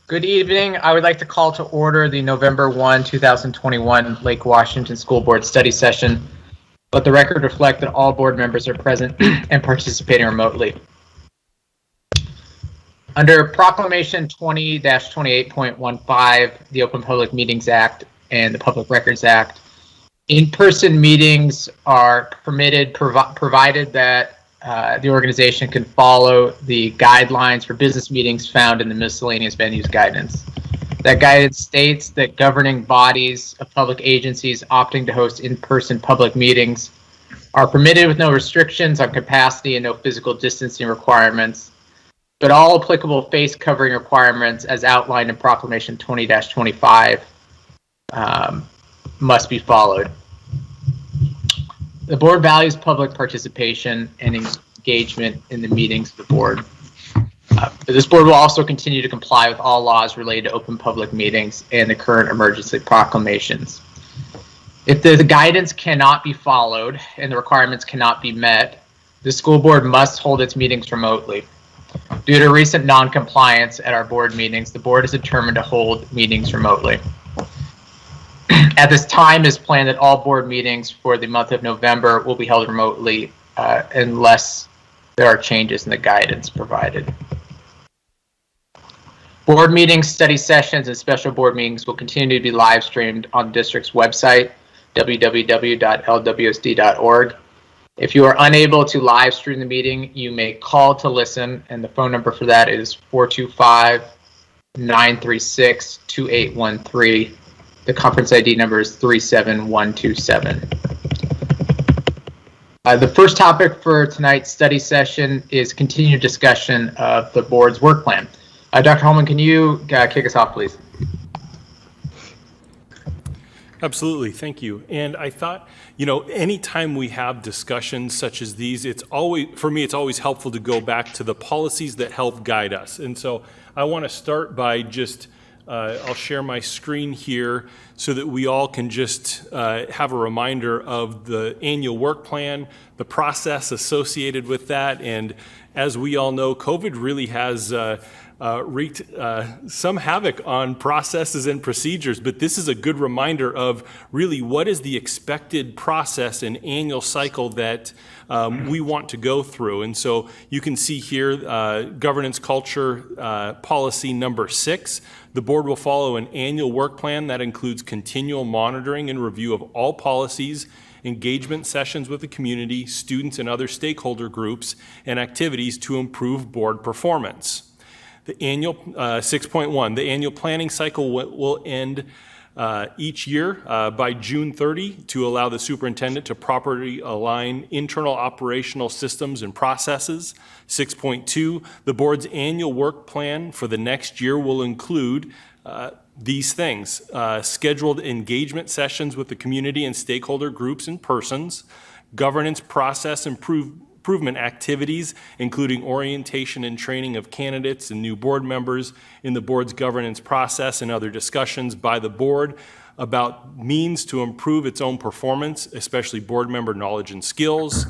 Good evening. I would like to call to order the November 1, 2021 Lake Washington School Board Study Session. Let the record reflect that all board members are present and participating remotely. Under Proclamation 20-28.15, the Open Public Meetings Act and the Public Records Act, in-person meetings are permitted provided that the organization can follow the guidelines for business meetings found in the miscellaneous venues guidance. That guidance states that governing bodies of public agencies opting to host in-person public meetings are permitted with no restrictions on capacity and no physical distancing requirements, but all applicable face covering requirements as outlined in Proclamation 20-25 must be followed. The board values public participation and engagement in the meetings of the board. This board will also continue to comply with all laws related to open public meetings and the current emergency proclamations. If the guidance cannot be followed and the requirements cannot be met, the school board must hold its meetings remotely. Due to recent non-compliance at our board meetings, the board is determined to hold meetings remotely. At this time, it is planned that all board meetings for the month of November will be held remotely unless there are changes in the guidance provided. Board meetings, study sessions, and special board meetings will continue to be live streamed on the district's website, www.lwsd.org. If you are unable to live stream the meeting, you may call to listen, and the phone number for that is 425-936-2813. The conference ID number is 37127. The first topic for tonight's study session is continued discussion of the board's work plan. Dr. Holman, can you kick us off, please? Absolutely, thank you. And I thought, anytime we have discussions such as these, it's always helpful to go back to the policies that help guide us. And so I want to start by just I'll share my screen here so that we all can just have a reminder of the annual work plan, the process associated with that. And as we all know, COVID really has wreaked some havoc on processes and procedures, but this is a good reminder of really what is the expected process and annual cycle that we want to go through. And so you can see here governance culture policy number 6. The board will follow an annual work plan that includes continual monitoring and review of all policies, engagement sessions with the community, students, and other stakeholder groups, and activities to improve board performance. The annual 6.1, the annual planning cycle will end each year by June 30 to allow the superintendent to properly align internal operational systems and processes. 6.2, the board's annual work plan for the next year will include these things: scheduled engagement sessions with the community and stakeholder groups and persons, governance process improvement activities, including orientation and training of candidates and new board members in the board's governance process, and other discussions by the board about means to improve its own performance, especially board member knowledge and skills.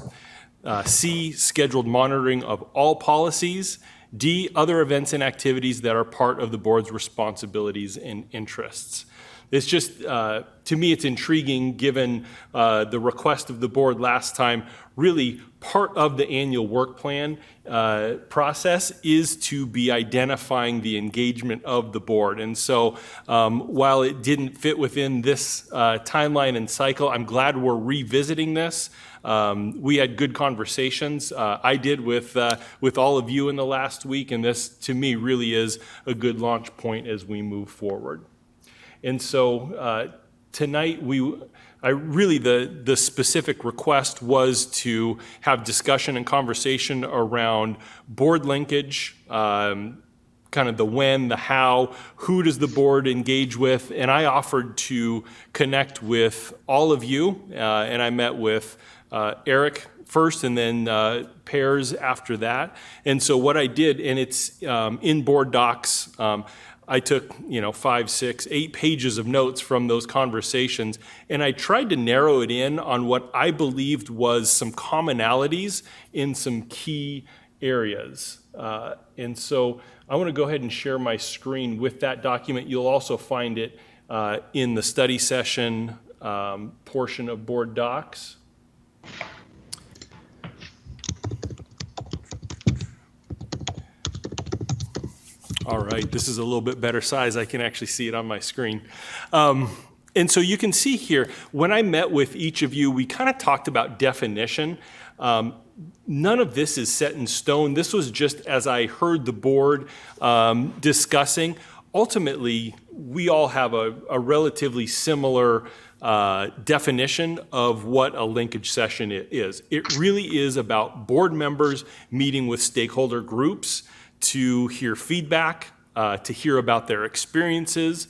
C, scheduled monitoring of all policies. D, other events and activities that are part of the board's responsibilities and interests. It's just, to me, it's intriguing given the request of the board last time. Really, part of the annual work plan process is to be identifying the engagement of the board. And so while it didn't fit within this timeline and cycle, I'm glad we're revisiting this. We had good conversations. I did with all of you in the last week, and this, to me, really is a good launch point as we move forward. And so tonight, the specific request was to have discussion and conversation around board linkage, kind of the when, the how, who does the board engage with, and I offered to connect with all of you, and I met with Eric first and then pairs after that. And so what I did, and it's in board docs, I took 5, 6, 8 pages of notes from those conversations, and I tried to narrow it in on what I believed was some commonalities in some key areas. And so I want to go ahead and share my screen with that document. You'll also find it in the study session portion of board docs. All right, this is a little bit better size. I can actually see it on my screen. And so you can see here, when I met with each of you, we kind of talked about definition. None of this is set in stone. This was just as I heard the board discussing. Ultimately, we all have a relatively similar definition of what a linkage session is. It really is about board members meeting with stakeholder groups to hear feedback, to hear about their experiences,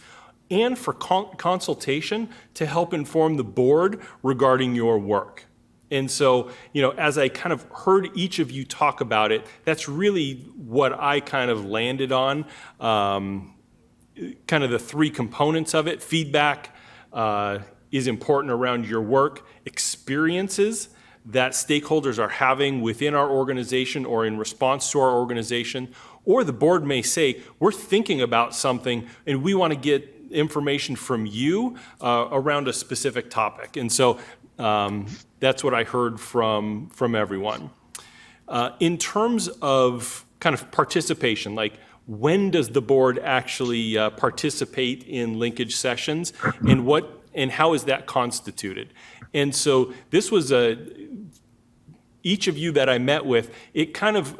and for consultation to help inform the board regarding your work. And so, as I kind of heard each of you talk about it, that's really what I kind of landed on, kind of the three components of it. Feedback is important around your work. Experiences that stakeholders are having within our organization or in response to our organization, or the board may say, we're thinking about something and we want to get information from you around a specific topic. And so that's what I heard from everyone. In terms of kind of participation, like when does the board actually participate in linkage sessions, and how is that constituted? And so this was each of you that I met with, it kind of,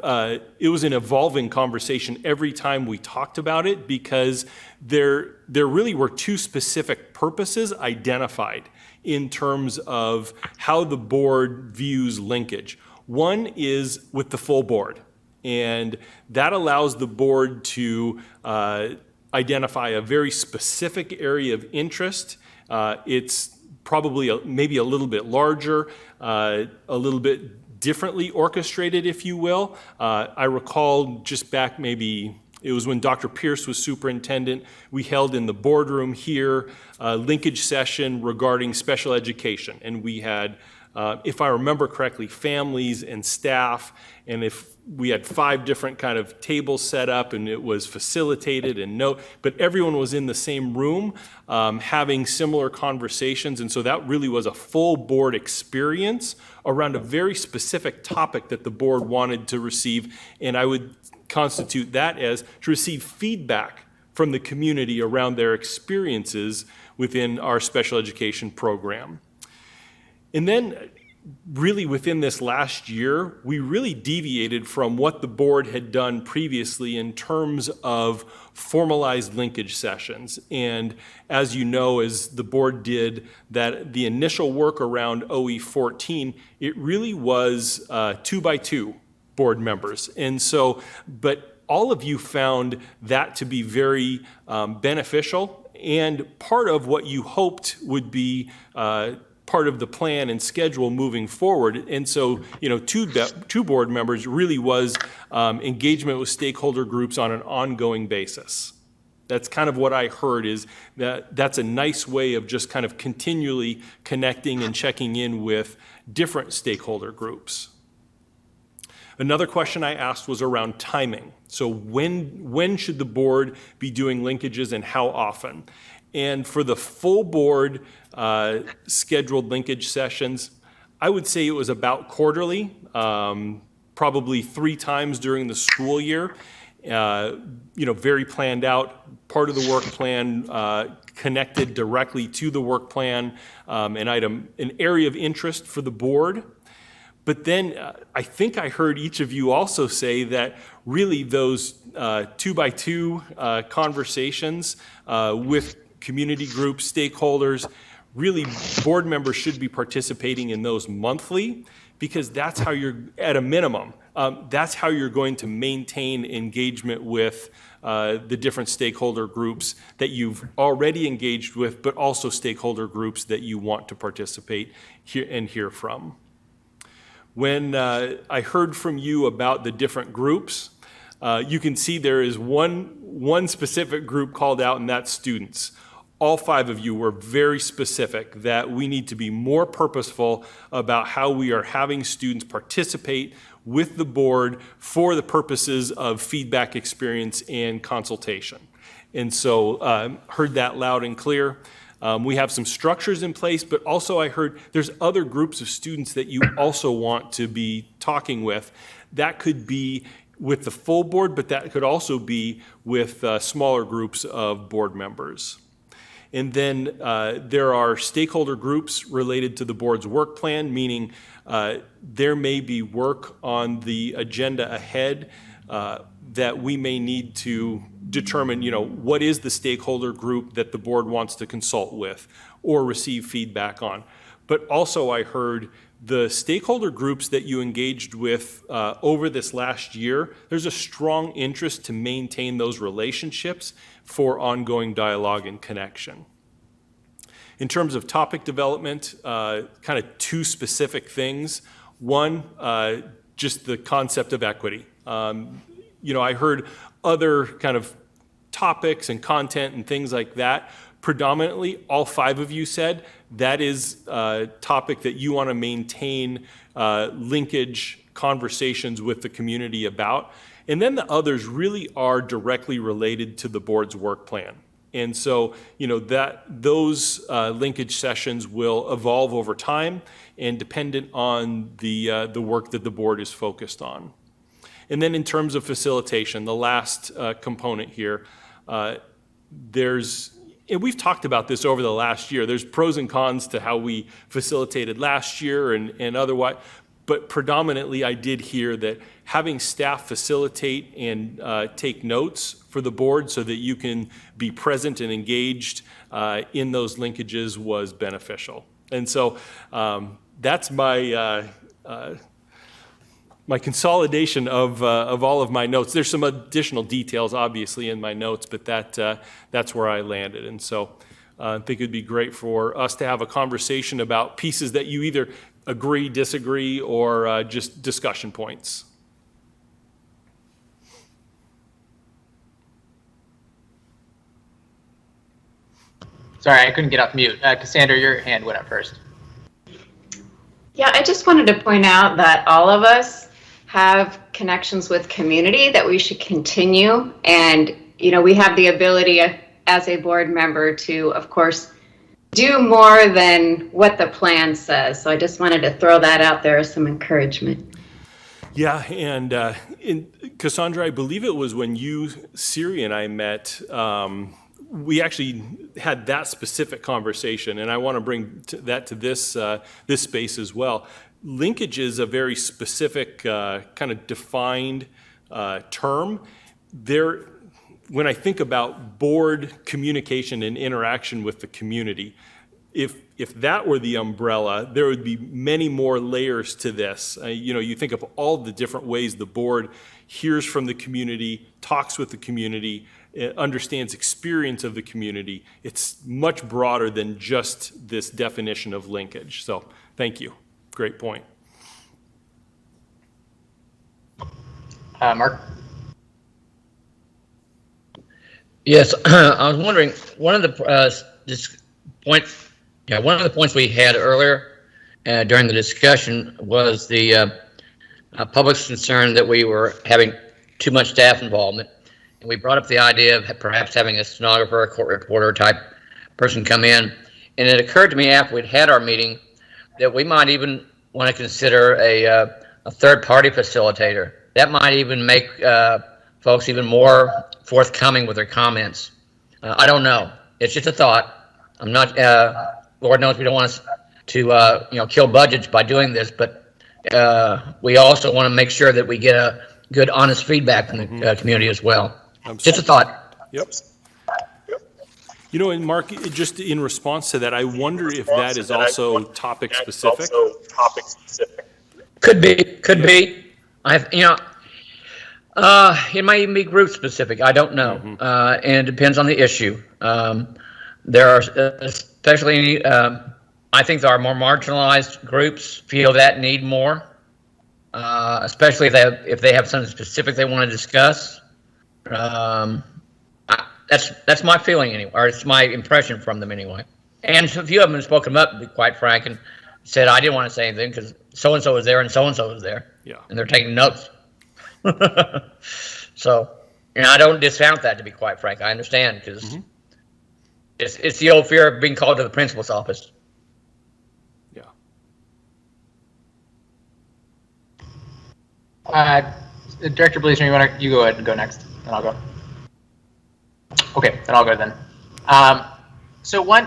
it was an evolving conversation every time we talked about it, because there really were two specific purposes identified in terms of how the board views linkage. One is with the full board, and that allows the board to identify a very specific area of interest. It's probably maybe a little bit larger, a little bit differently orchestrated, if you will. I recall just back maybe, it was when Dr. Pierce was superintendent, we held in the boardroom here a linkage session regarding special education. And we had, if I remember correctly, families and staff, and if we had 5 different kind of tables set up, and it was facilitated but everyone was in the same room having similar conversations. And so that really was a full board experience around a very specific topic that the board wanted to receive. And I would constitute that as to receive feedback from the community around their experiences within our special education program. And then really within this last year, we really deviated from what the board had done previously in terms of formalized linkage sessions. And as you know, as the board did that, the initial work around OE14, it really was 2x2 board members. And so, but all of you found that to be very beneficial, and part of what you hoped would be part of the plan and schedule moving forward. And so, two board members really was engagement with stakeholder groups on an ongoing basis. That's kind of what I heard, is that's a nice way of just kind of continually connecting and checking in with different stakeholder groups. Another question I asked was around timing. So when should the board be doing linkages, and how often? And for the full board scheduled linkage sessions, I would say it was about quarterly, probably 3 times during the school year. Very planned out, part of the work plan connected directly to the work plan, an area of interest for the board. But then I think I heard each of you also say that really those 2x2 conversations with community groups, stakeholders, really board members should be participating in those monthly, because that's how you're, at a minimum, that's how you're going to maintain engagement with the different stakeholder groups that you've already engaged with, but also stakeholder groups that you want to participate and hear from. When I heard from you about the different groups, you can see there is one specific group called out, and that's students. All 5 of you were very specific that we need to be more purposeful about how we are having students participate with the board for the purposes of feedback, experience, and consultation. And so heard that loud and clear. We have some structures in place, but also I heard there's other groups of students that you also want to be talking with. That could be with the full board, but that could also be with smaller groups of board members. And then there are stakeholder groups related to the board's work plan, meaning there may be work on the agenda ahead that we may need to determine, what is the stakeholder group that the board wants to consult with or receive feedback on. But also I heard the stakeholder groups that you engaged with over this last year, there's a strong interest to maintain those relationships for ongoing dialogue and connection. In terms of topic development, kind of two specific things. One, just the concept of equity. I heard other kind of topics and content and things like that. Predominantly, all five of you said that is a topic that you want to maintain linkage conversations with the community about. And then the others really are directly related to the board's work plan. And so, those linkage sessions will evolve over time and dependent on the work that the board is focused on. And then in terms of facilitation, the last component here, and we've talked about this over the last year. There's pros and cons to how we facilitated last year and otherwise, but predominantly I did hear that having staff facilitate and take notes for the board so that you can be present and engaged in those linkages was beneficial. And so that's my my consolidation of all of my notes. There's some additional details, obviously, in my notes, but that's where I landed. And so I think it'd be great for us to have a conversation about pieces that you either agree, disagree, or just discussion points. Sorry, I couldn't get off mute. Cassandra, your hand went up first. Yeah, I just wanted to point out that all of us have connections with community that we should continue. And, we have the ability as a board member to, of course, do more than what the plan says. So I just wanted to throw that out there as some encouragement. Yeah, and Cassandra, I believe it was when you, Siri, and I met, we actually had that specific conversation, and I want to bring that to this space as well. Linkage is a very specific, kind of defined term. When I think about board communication and interaction with the community, if that were the umbrella, there would be many more layers to this. You think of all the different ways the board hears from the community, talks with the community, understands experience of the community. It's much broader than just this definition of linkage. So thank you. Great point. Mark? Yes, I was wondering, one of the points we had earlier during the discussion was the public's concern that we were having too much staff involvement. And we brought up the idea of perhaps having a stenographer, a court reporter type person come in. And it occurred to me after we'd had our meeting that we might even want to consider a third-party facilitator. That might even make folks even more forthcoming with their comments. I don't know. It's just a thought. I'm not. Lord knows we don't want to kill budgets by doing this, but we also want to make sure that we get a good, honest feedback from the community as well. Absolutely. Just a thought. Yep. And Mark, just in response to that, I wonder if that is also topic specific. Could be. It might even be group specific. I don't know, and it depends on the issue. There are especially, I think there are more marginalized groups feel that need more, especially if they have something specific they want to discuss. That's my feeling anyway, or it's my impression from them anyway. And a few of them have spoken up, to be quite frank, and said I didn't want to say anything because so-and-so is there and so-and-so is there. Yeah. And they're taking notes. So, I don't discount that, to be quite frank. I understand, because it's the old fear of being called to the principal's office. Yeah. Director Bleasner, you go ahead and go next, and I'll go. Okay, then I'll go then. So one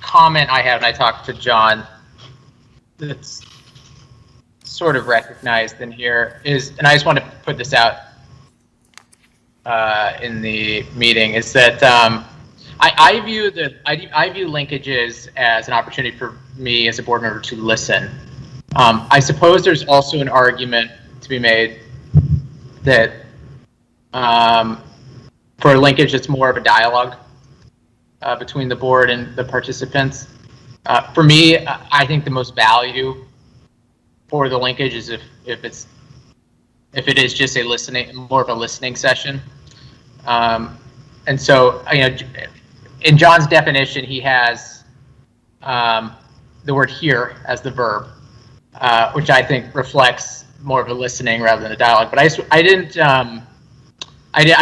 comment I have, and I talked to John, that's sort of recognized in here is, and I just want to put this out in the meeting, is that I view linkages as an opportunity for me as a board member to listen. I suppose there's also an argument to be made that for a linkage, it's more of a dialogue between the board and the participants. For me, I think the most value for the linkage is if it is just more of a listening session. And so, in John's definition, he has the word "hear" as the verb, which I think reflects more of a listening rather than a dialogue. But I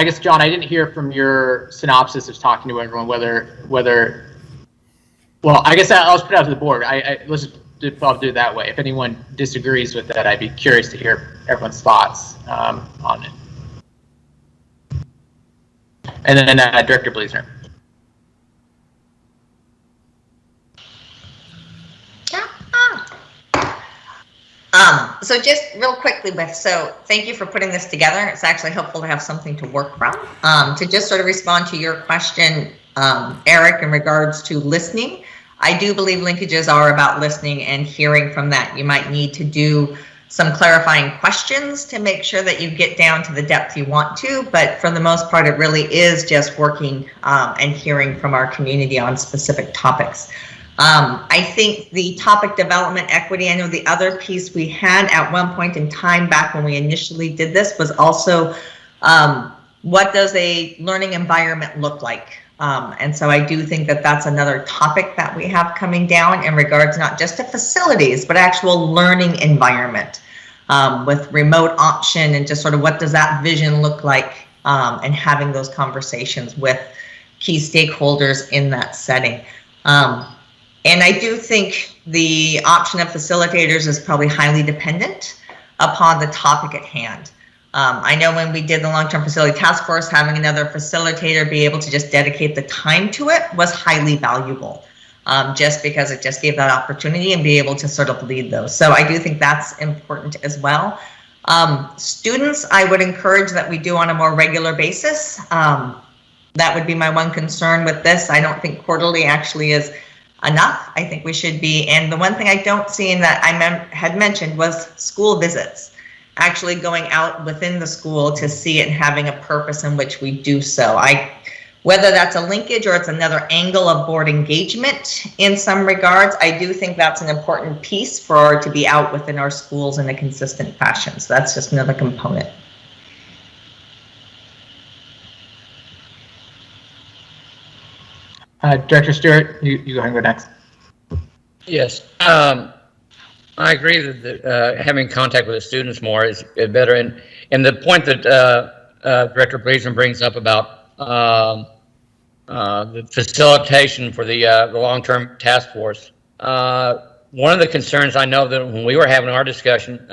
guess, John, I didn't hear from your synopsis of talking to everyone whether. Well, I guess I'll just put it out to the board. I'll do it that way. If anyone disagrees with that, I'd be curious to hear everyone's thoughts on it. And then Director Bleasner. So just real quickly, thank you for putting this together. It's actually helpful to have something to work from. To just sort of respond to your question, Eric, in regards to listening, I do believe linkages are about listening and hearing from that. You might need to do some clarifying questions to make sure that you get down to the depth you want to, but for the most part, it really is just working and hearing from our community on specific topics. I think the topic development equity, I know the other piece we had at one point in time back when we initially did this was also what does a learning environment look like? And so I do think that that's another topic that we have coming down in regards not just to facilities, but actual learning environment with remote option and just sort of what does that vision look like, and having those conversations with key stakeholders in that setting. And I do think the option of facilitators is probably highly dependent upon the topic at hand. I know when we did the long-term facility task force, having another facilitator be able to just dedicate the time to it was highly valuable, just because it just gave that opportunity and be able to sort of lead those. So I do think that's important as well. Students, I would encourage that we do on a more regular basis. That would be my one concern with this. I don't think quarterly actually is enough. I think we should be, and the one thing I don't see in that I had mentioned was school visits, actually going out within the school to see it and having a purpose in which we do so. Whether that's a linkage or it's another angle of board engagement in some regards, I do think that's an important piece for to be out within our schools in a consistent fashion. So that's just another component. Director Stewart, you go ahead and go next. Yes, I agree that having contact with the students more is better. And the point that Director Bleasner brings up about the facilitation for the long-term task force. One of the concerns I know that when we were having our discussion,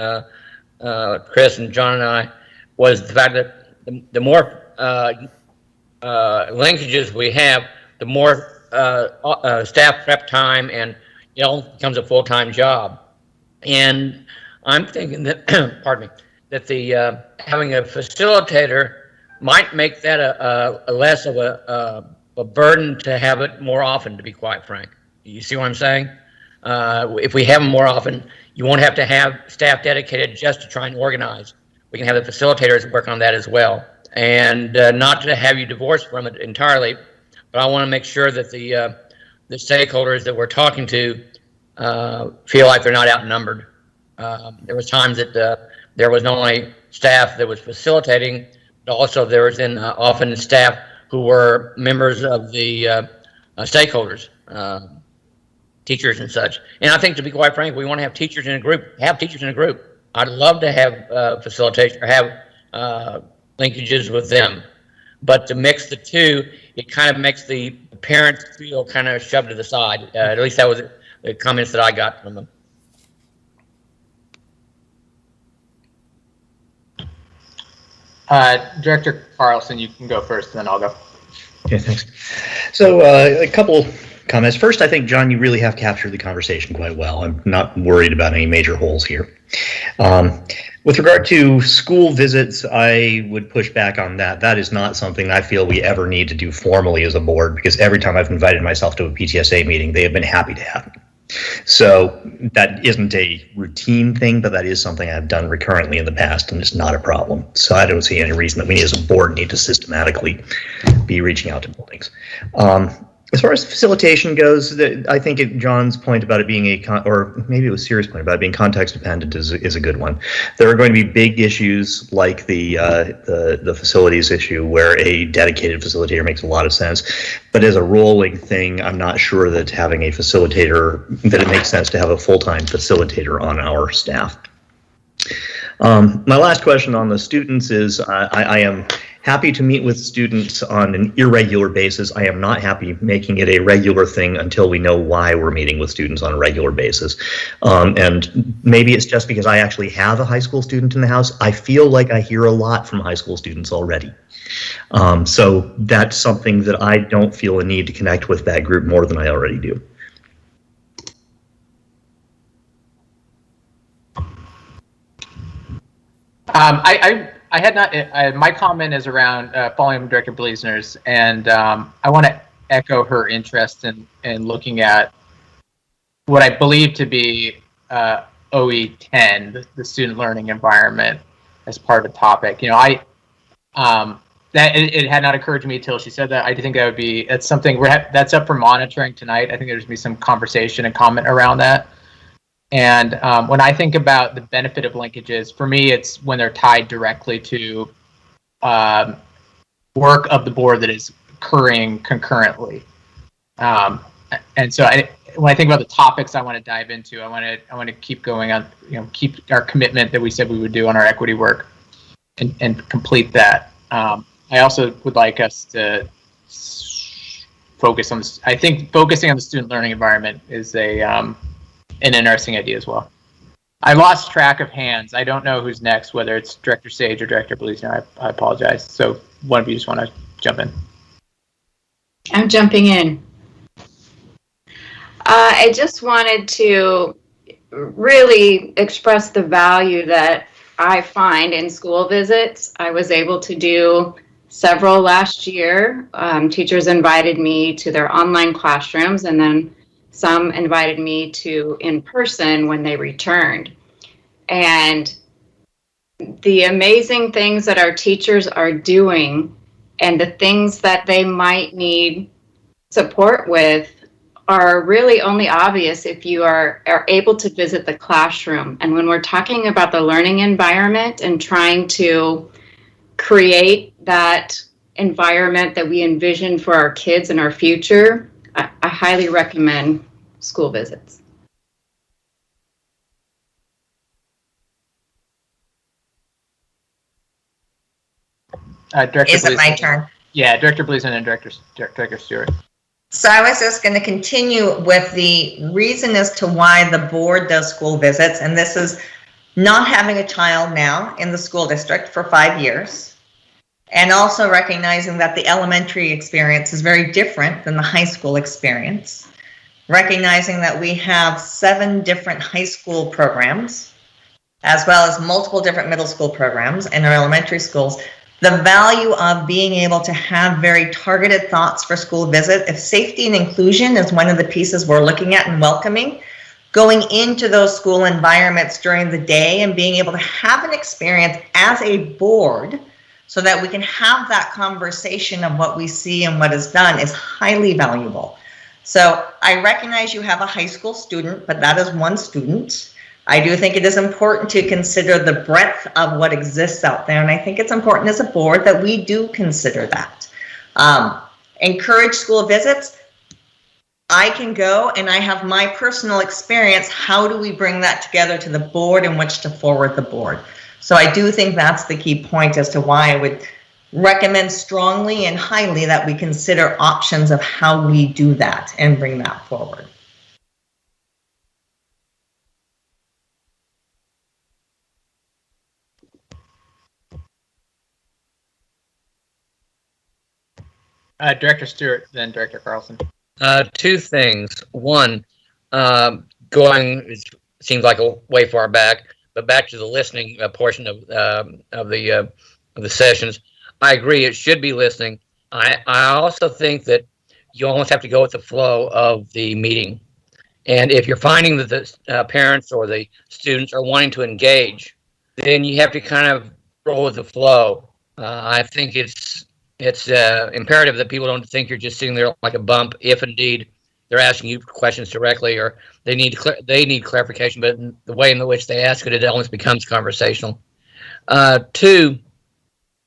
Chris and John and I, was the fact that the more linkages we have, the more staff prep time and becomes a full-time job. And I'm thinking that, pardon me, that the having a facilitator might make that a less of a burden to have it more often, to be quite frank. You see what I'm saying? If we have them more often, you won't have to have staff dedicated just to try and organize. We can have the facilitators work on that as well. And not to have you divorced from it entirely, but I want to make sure that the stakeholders that we're talking to feel like they're not outnumbered. There was times that there was not only staff that was facilitating, but also there was often staff who were members of the stakeholders. teachers and such. And I think, to be quite frank, we want to have teachers in a group. I'd love to have facilitation or have linkages with them. But to mix the two, it kind of makes the parents feel kind of shoved to the side. At least that was the comments that I got from them. Director Carlson, you can go first, and then I'll go. Okay, thanks. So a couple comments. First, I think, John, you really have captured the conversation quite well. I'm not worried about any major holes here. With regard to school visits, I would push back on that. That is not something I feel we ever need to do formally as a board, because every time I've invited myself to a PTSA meeting, they have been happy to have me. So that isn't a routine thing, but that is something I've done recurrently in the past, and it's not a problem. So I don't see any reason that we as a board need to systematically be reaching out to buildings. As far as facilitation goes, I think John's point about it being or maybe it was Siri's point about it being context dependent is a good one. There are going to be big issues like the facilities issue where a dedicated facilitator makes a lot of sense. But as a rolling thing, I'm not sure that having a facilitator, that it makes sense to have a full-time facilitator on our staff. My last question on the students is I am happy to meet with students on an irregular basis. I am not happy making it a regular thing until we know why we're meeting with students on a regular basis. And maybe it's just because I actually have a high school student in the house. I feel like I hear a lot from high school students already. So that's something that I don't feel a need to connect with that group more than I already do. I had not. My comment is around following Director Bleasner's, and I want to echo her interest in looking at what I believe to be OE10, the student learning environment, as part of the topic. You know, that it had not occurred to me until she said that. I think that's something that's up for monitoring tonight. I think there's going to be some conversation and comment around that. And when I think about the benefit of linkages, for me, it's when they're tied directly to work of the board that is occurring concurrently. And so when I think about the topics I want to dive into, I want to keep going on, keep our commitment that we said we would do on our equity work and complete that. I also would like us to focus on this. I think focusing on the student learning environment is an interesting idea as well. I lost track of hands. I don't know who's next, whether it's Director Sage or Director Bleasner. I apologize. So one of you just want to jump in. I'm jumping in. I just wanted to really express the value that I find in school visits. I was able to do several last year. Teachers invited me to their online classrooms, and then some invited me to in person when they returned. And the amazing things that our teachers are doing and the things that they might need support with are really only obvious if you are able to visit the classroom. And when we're talking about the learning environment and trying to create that environment that we envision for our kids and our future, I highly recommend school visits. Director Is it my Bleasner. turn? Yeah, Director Bleasner and Director Stewart. So I was just going to continue with the reason as to why the board does school visits, and this is not having a child now in the school district for 5 years, and also recognizing that the elementary experience is very different than the high school experience, recognizing that we have 7 different high school programs, as well as multiple different middle school programs in our elementary schools. The value of being able to have very targeted thoughts for school visit, if safety and inclusion is one of the pieces we're looking at and welcoming, going into those school environments during the day and being able to have an experience as a board so that we can have that conversation of what we see and what is done is highly valuable. So I recognize you have a high school student, but that is one student. I do think it is important to consider the breadth of what exists out there, and I think it's important as a board that we do consider that. Encourage school visits. I can go and I have my personal experience. How do we bring that together to the board in which to forward the board? So I do think that's the key point as to why I would recommend strongly and highly that we consider options of how we do that and bring that forward. Director Stewart, then Director Carlson. Two things. One, going, it seems like a way far back, but back to the listening portion of the sessions. I agree, it should be listening. I also think that you almost have to go with the flow of the meeting. And if you're finding that the parents or the students are wanting to engage, then you have to kind of roll with the flow. I think it's imperative that people don't think you're just sitting there like a bump if indeed they're asking you questions directly or they need clarification, but the way in which they ask it, it almost becomes conversational. Two,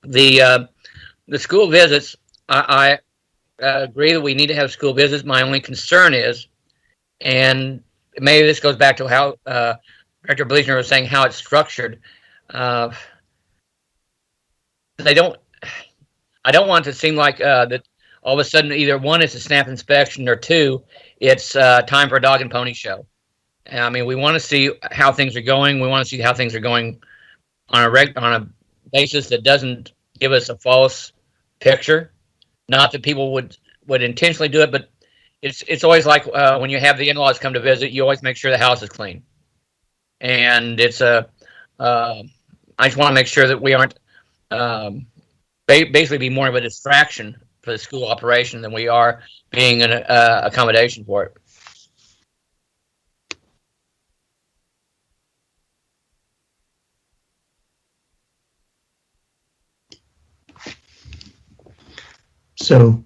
the school visits, I agree that we need to have school visits. My only concern is, and maybe this goes back to how Director Bleasner was saying how it's structured. I don't want it to seem like that all of a sudden either one is a snap inspection or two, it's time for a dog and pony show. I mean, we want to see how things are going. We want to see how things are going on a basis that doesn't give us a false picture. Not that people would intentionally do it, but it's always like when you have the in-laws come to visit, you always make sure the house is clean. And it's I just want to make sure that we aren't basically be more of a distraction for the school operation than we are being an accommodation for it. So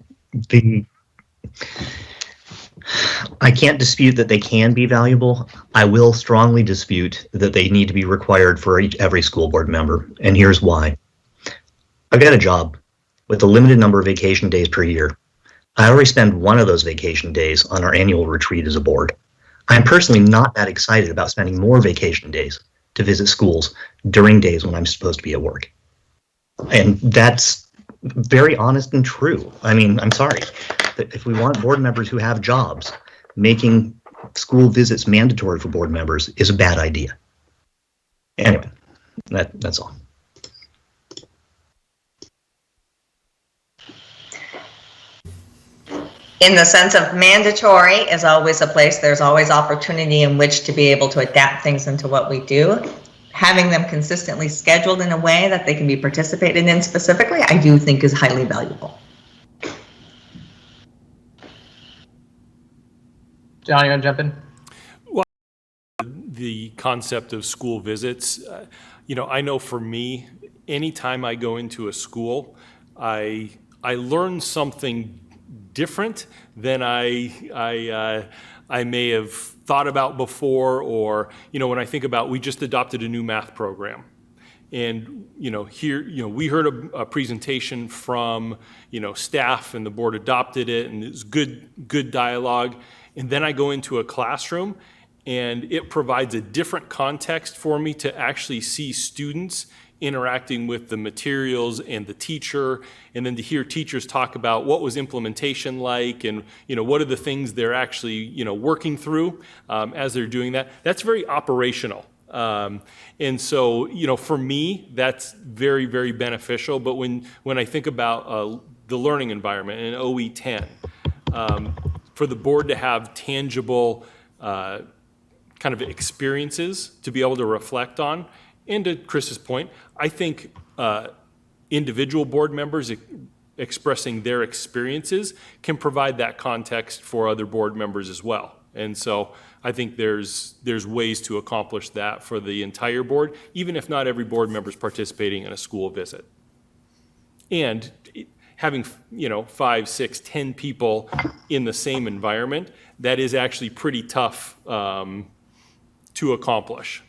I can't dispute that they can be valuable. I will strongly dispute that they need to be required for every school board member, and here's why. I've got a job with a limited number of vacation days per year. I already spend one of those vacation days on our annual retreat as a board. I'm personally not that excited about spending more vacation days to visit schools during days when I'm supposed to be at work. And that's very honest and true. I mean, I'm sorry. If we want board members who have jobs, making school visits mandatory for board members is a bad idea. Anyway, that's all. In the sense of mandatory is always a place, there's always opportunity in which to be able to adapt things into what we do. Having them consistently scheduled in a way that they can be participated in specifically, I do think is highly valuable. John, you want to jump in? The concept of school visits, I know for me, anytime I go into a school, I learn something different than I may have thought about before, or when I think about, we just adopted a new math program, and here we heard a presentation from staff, and the board adopted it, and it's good dialogue, and then I go into a classroom, and it provides a different context for me to actually see students interacting with the materials and the teacher, and then to hear teachers talk about what was implementation like, and what are the things they're actually working through as they're doing that. That's very operational, and so for me that's very, very beneficial. But when I think about the learning environment in OE 10, for the board to have tangible kind of experiences to be able to reflect on. And to Chris's point, I think individual board members expressing their experiences can provide that context for other board members as well. And so I think there's ways to accomplish that for the entire board, even if not every board member is participating in a school visit. And having 5, 6, 10 people in the same environment, that is actually pretty tough to accomplish.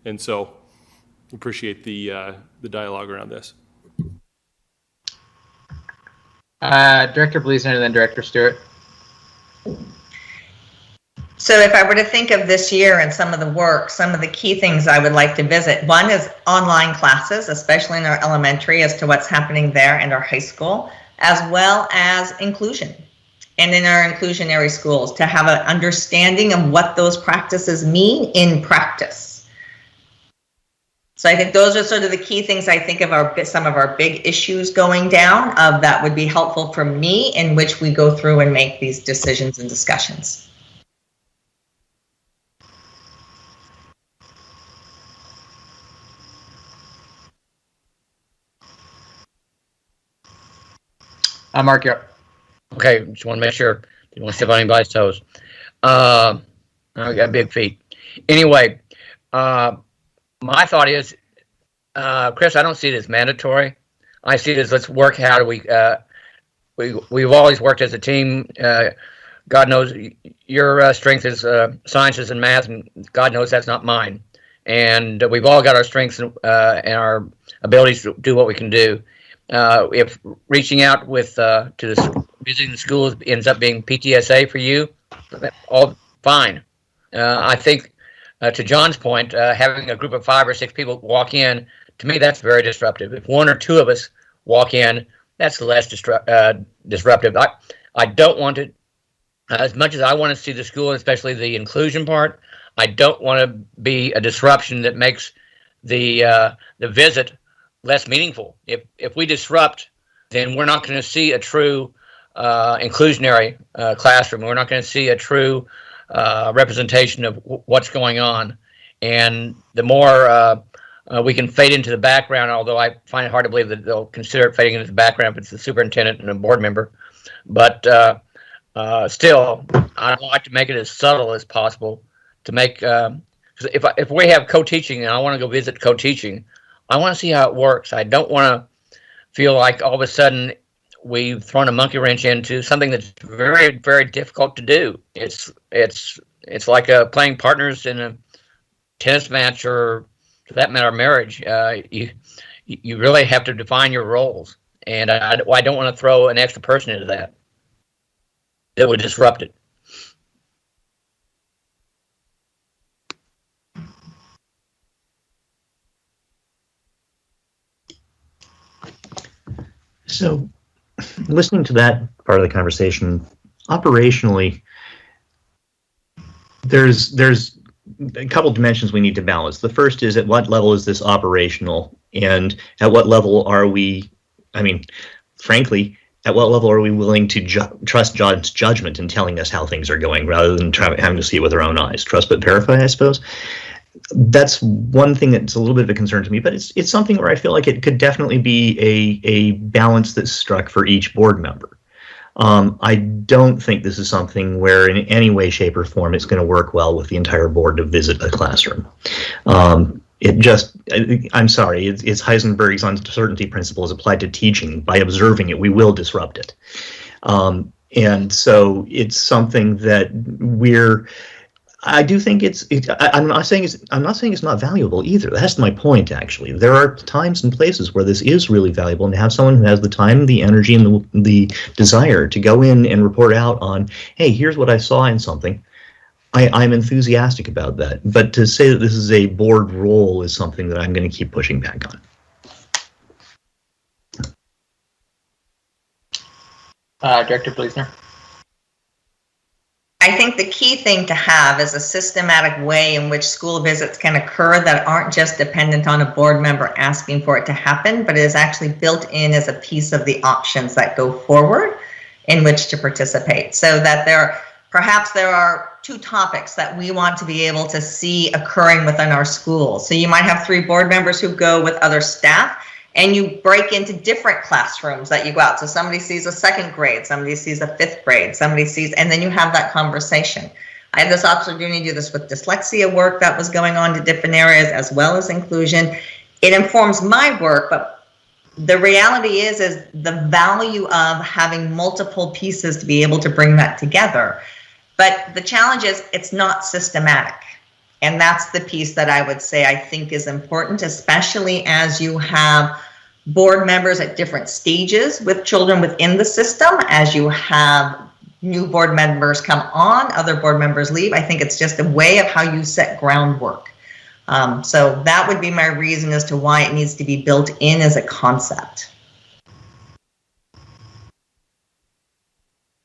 And so appreciate the dialogue around this. Director Bleasner and then Director Stewart. So if I were to think of this year and some of the work, some of the key things I would like to visit, one is online classes, especially in our elementary, as to what's happening there, and our high school, as well as inclusion. And in our inclusionary schools, to have an understanding of what those practices mean in practice. So I think those are sort of the key things I think of some of our big issues going down that would be helpful for me, in which we go through and make these decisions and discussions. Mark, you're up. Okay, just want to make sure. Didn't want to step on anybody's toes. I got big feet. Anyway, my thought is, Chris, I don't see it as mandatory. I see it as, let's work. How do we've always worked as a team. God knows your strength is sciences and math, and God knows that's not mine. And we've all got our strengths and our abilities to do what we can do. If reaching out with visiting the schools ends up being PTSA for you, all fine. I think to John's point, having a group of 5 or 6 people walk in, to me, that's very disruptive. If 1 or 2 of us walk in, that's less disruptive. I don't want to, as much as I want to see the school, especially the inclusion part, I don't want to be a disruption that makes the visit less meaningful. If we disrupt, then we're not going to see a true inclusionary classroom. We're not going to see a true representation of what's going on. And the more we can fade into the background, although I find it hard to believe that they'll consider it fading into the background if it's the superintendent and a board member. But still, I'd like to make it as subtle as possible to make, if we have co-teaching and I want to go visit co-teaching, I want to see how it works. I don't want to feel like all of a sudden we've thrown a monkey wrench into something that's very, very difficult to do. It's like playing partners in a tennis match, or for that matter, marriage. You really have to define your roles, and I don't want to throw an extra person into that would disrupt it. So, listening to that part of the conversation, operationally, there's a couple dimensions we need to balance. The first is, at what level is this operational, and at what level are we, frankly, at what level are we willing to trust John's judgment in telling us how things are going, rather than having to see it with our own eyes? Trust but verify, I suppose. That's one thing that's a little bit of a concern to me, but it's something where I feel like it could definitely be a balance that's struck for each board member. I don't think this is something where in any way, shape, or form it's going to work well with the entire board to visit a classroom. I'm sorry, it's Heisenberg's uncertainty principle is applied to teaching. By observing it, we will disrupt it. And so it's something that I do think I'm not saying it's not valuable either. That's my point, actually. There are times and places where this is really valuable, and to have someone who has the time, the energy, and the desire to go in and report out on, hey, here's what I saw in something. I'm enthusiastic about that. But to say that this is a board role is something that I'm going to keep pushing back on. Director Bleasner. I think the key thing to have is a systematic way in which school visits can occur that aren't just dependent on a board member asking for it to happen, but is actually built in as a piece of the options that go forward in which to participate. So that perhaps there are 2 topics that we want to be able to see occurring within our schools. So you might have 3 board members who go with other staff, and you break into different classrooms that you go out. So somebody sees a 2nd grade, somebody sees a 5th grade, and then you have that conversation. I had this opportunity to do this with dyslexia work that was going on to different areas, as well as inclusion. It informs my work, but the reality is the value of having multiple pieces to be able to bring that together. But the challenge is it's not systematic. And that's the piece that I would say I think is important, especially as you have board members at different stages with children within the system, as you have new board members come on, other board members leave. I think it's just a way of how you set groundwork. So that would be my reason as to why it needs to be built in as a concept.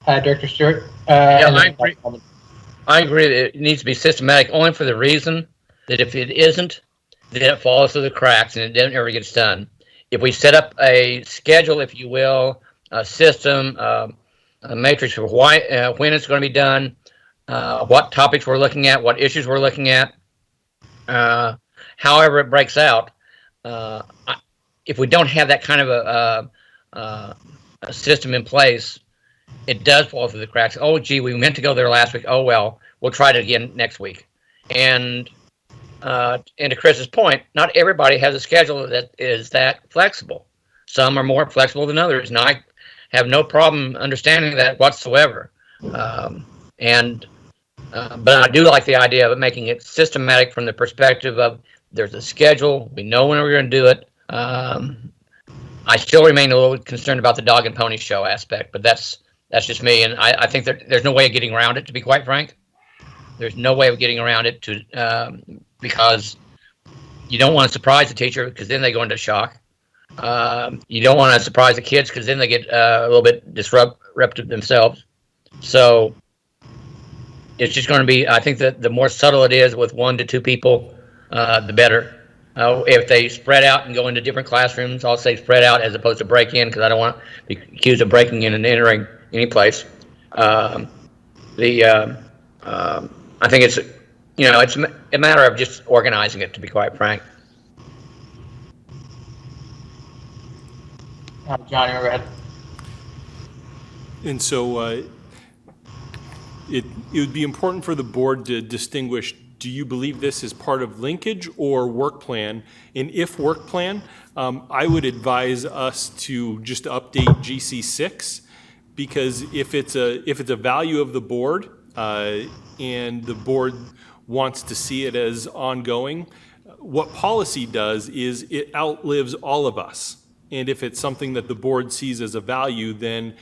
Director Stewart? Yeah, I agree that it needs to be systematic only for the reason that if it isn't, then it falls through the cracks and it never gets done. If we set up a schedule, if you will, a system, a matrix for why, when it's going to be done, what topics we're looking at, what issues we're looking at, however it breaks out, if we don't have that kind of a system in place, it does fall through the cracks. Oh, gee, we meant to go there last week. Oh, well, we'll try it again next week. And to Chris's point, not everybody has a schedule that is that flexible. Some are more flexible than others, and I have no problem understanding that whatsoever. But I do like the idea of making it systematic from the perspective of there's a schedule, we know when we're going to do it. I still remain a little concerned about the dog and pony show aspect, but that's just me, and I think there's no way of getting around it, to be quite frank. There's no way of getting around it because you don't want to surprise the teacher because then they go into shock. You don't want to surprise the kids because then they get a little bit disruptive themselves. So it's just going to be, I think that the more subtle it is with 1 to 2 people, the better. If they spread out and go into different classrooms, I'll say spread out as opposed to break in because I don't want to be accused of breaking in and entering any place. I think it's, it's a matter of just organizing it, to be quite frank. Johnny, go ahead. And so it would be important for the board to distinguish, do you believe this is part of linkage or work plan? And if work plan, I would advise us to just update GC6, because if it's a value of the board and the board wants to see it as ongoing, what policy does is it outlives all of us. And if it's something that the board sees as a value, then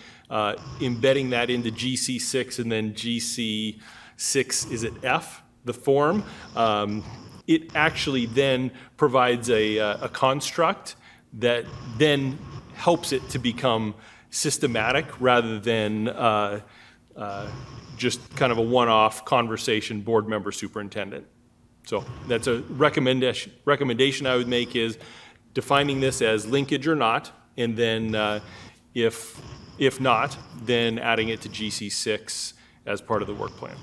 embedding that into GC6 and then GC6, is it F, the form, it actually then provides a construct that then helps it to become systematic rather than just kind of a one-off conversation board member superintendent. So that's a recommendation I would make, is defining this as linkage or not, and then if not, then adding it to GC6 as part of the work plan.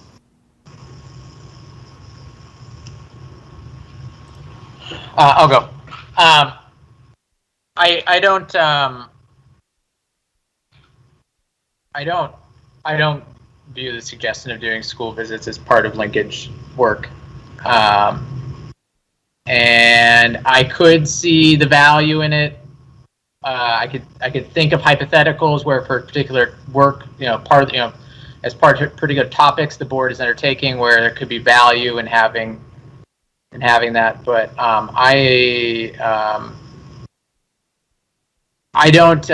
I'll go. I don't view the suggestion of doing school visits as part of linkage work. And I could see the value in it. I could think of hypotheticals where for particular work, as part of particular topics the board is undertaking, where there could be value in having that. But I don't.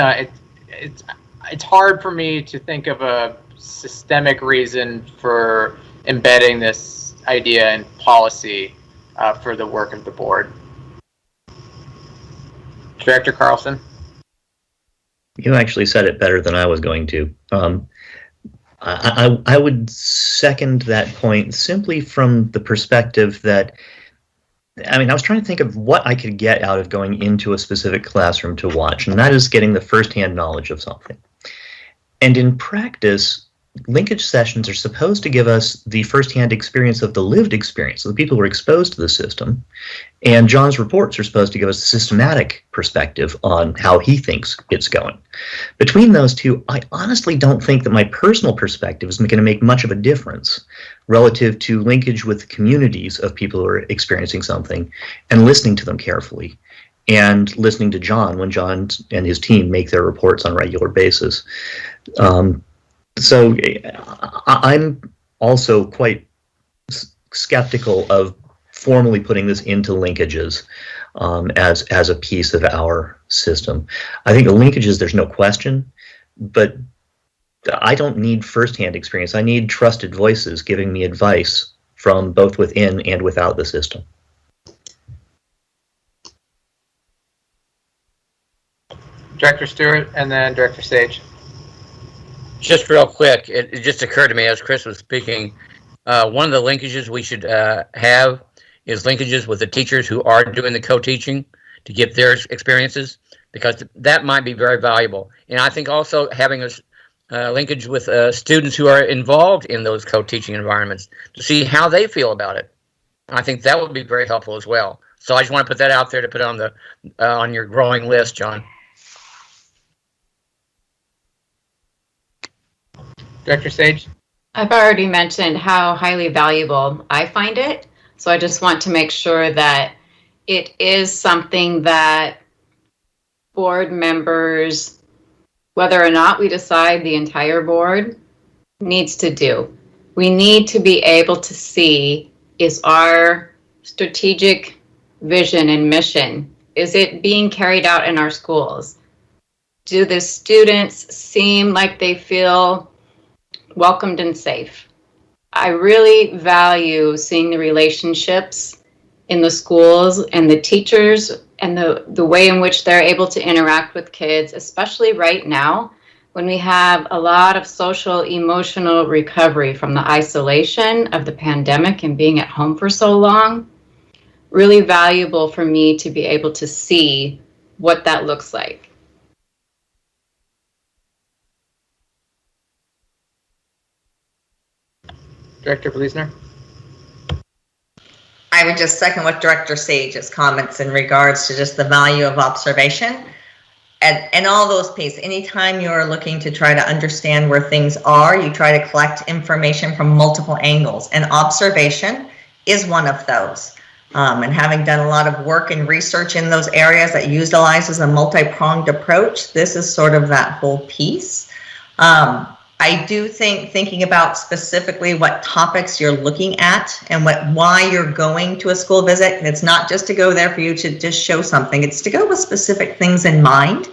It's hard for me to think of a systemic reason for embedding this idea in policy for the work of the board. Director Carlson? You actually said it better than I was going to. I would second that point simply from the perspective that, I was trying to think of what I could get out of going into a specific classroom to watch, and that is getting the firsthand knowledge of something. And in practice, linkage sessions are supposed to give us the firsthand experience of the lived experience of the people who are exposed to the system. And John's reports are supposed to give us a systematic perspective on how he thinks it's going. Between those two, I honestly don't think that my personal perspective is going to make much of a difference relative to linkage with communities of people who are experiencing something and listening to them carefully and listening to John when John and his team make their reports on a regular basis. So I'm also quite skeptical of formally putting this into linkages as a piece of our system. I think the linkages, there's no question, but I don't need firsthand experience. I need trusted voices giving me advice from both within and without the system. Director Stewart and then Director Sage. Just real quick, it just occurred to me as Chris was speaking, one of the linkages we should have is linkages with the teachers who are doing the co-teaching to get their experiences, because that might be very valuable. And I think also having a linkage with students who are involved in those co-teaching environments to see how they feel about it. I think that would be very helpful as well. So I just want to put that out there to put on the on your growing list, John. Director Sage? I've already mentioned how highly valuable I find it. So I just want to make sure that it is something that board members, whether or not we decide the entire board, needs to do. We need to be able to see, is our strategic vision and mission, is it being carried out in our schools? Do the students seem like they feel welcomed and safe? I really value seeing the relationships in the schools and the teachers and the way in which they're able to interact with kids, especially right now when we have a lot of social, emotional recovery from the isolation of the pandemic and being at home for so long. Really valuable for me to be able to see what that looks like. Director Bleasner? I would just second what Director Sage's comments in regards to just the value of observation and all those pieces. Anytime you're looking to try to understand where things are, you try to collect information from multiple angles, and observation is one of those. And having done a lot of work and research in those areas that utilizes a multi-pronged approach, this is sort of that whole piece. I do think thinking about specifically what topics you're looking at and why you're going to a school visit, and it's not just to go there for you to just show something, it's to go with specific things in mind,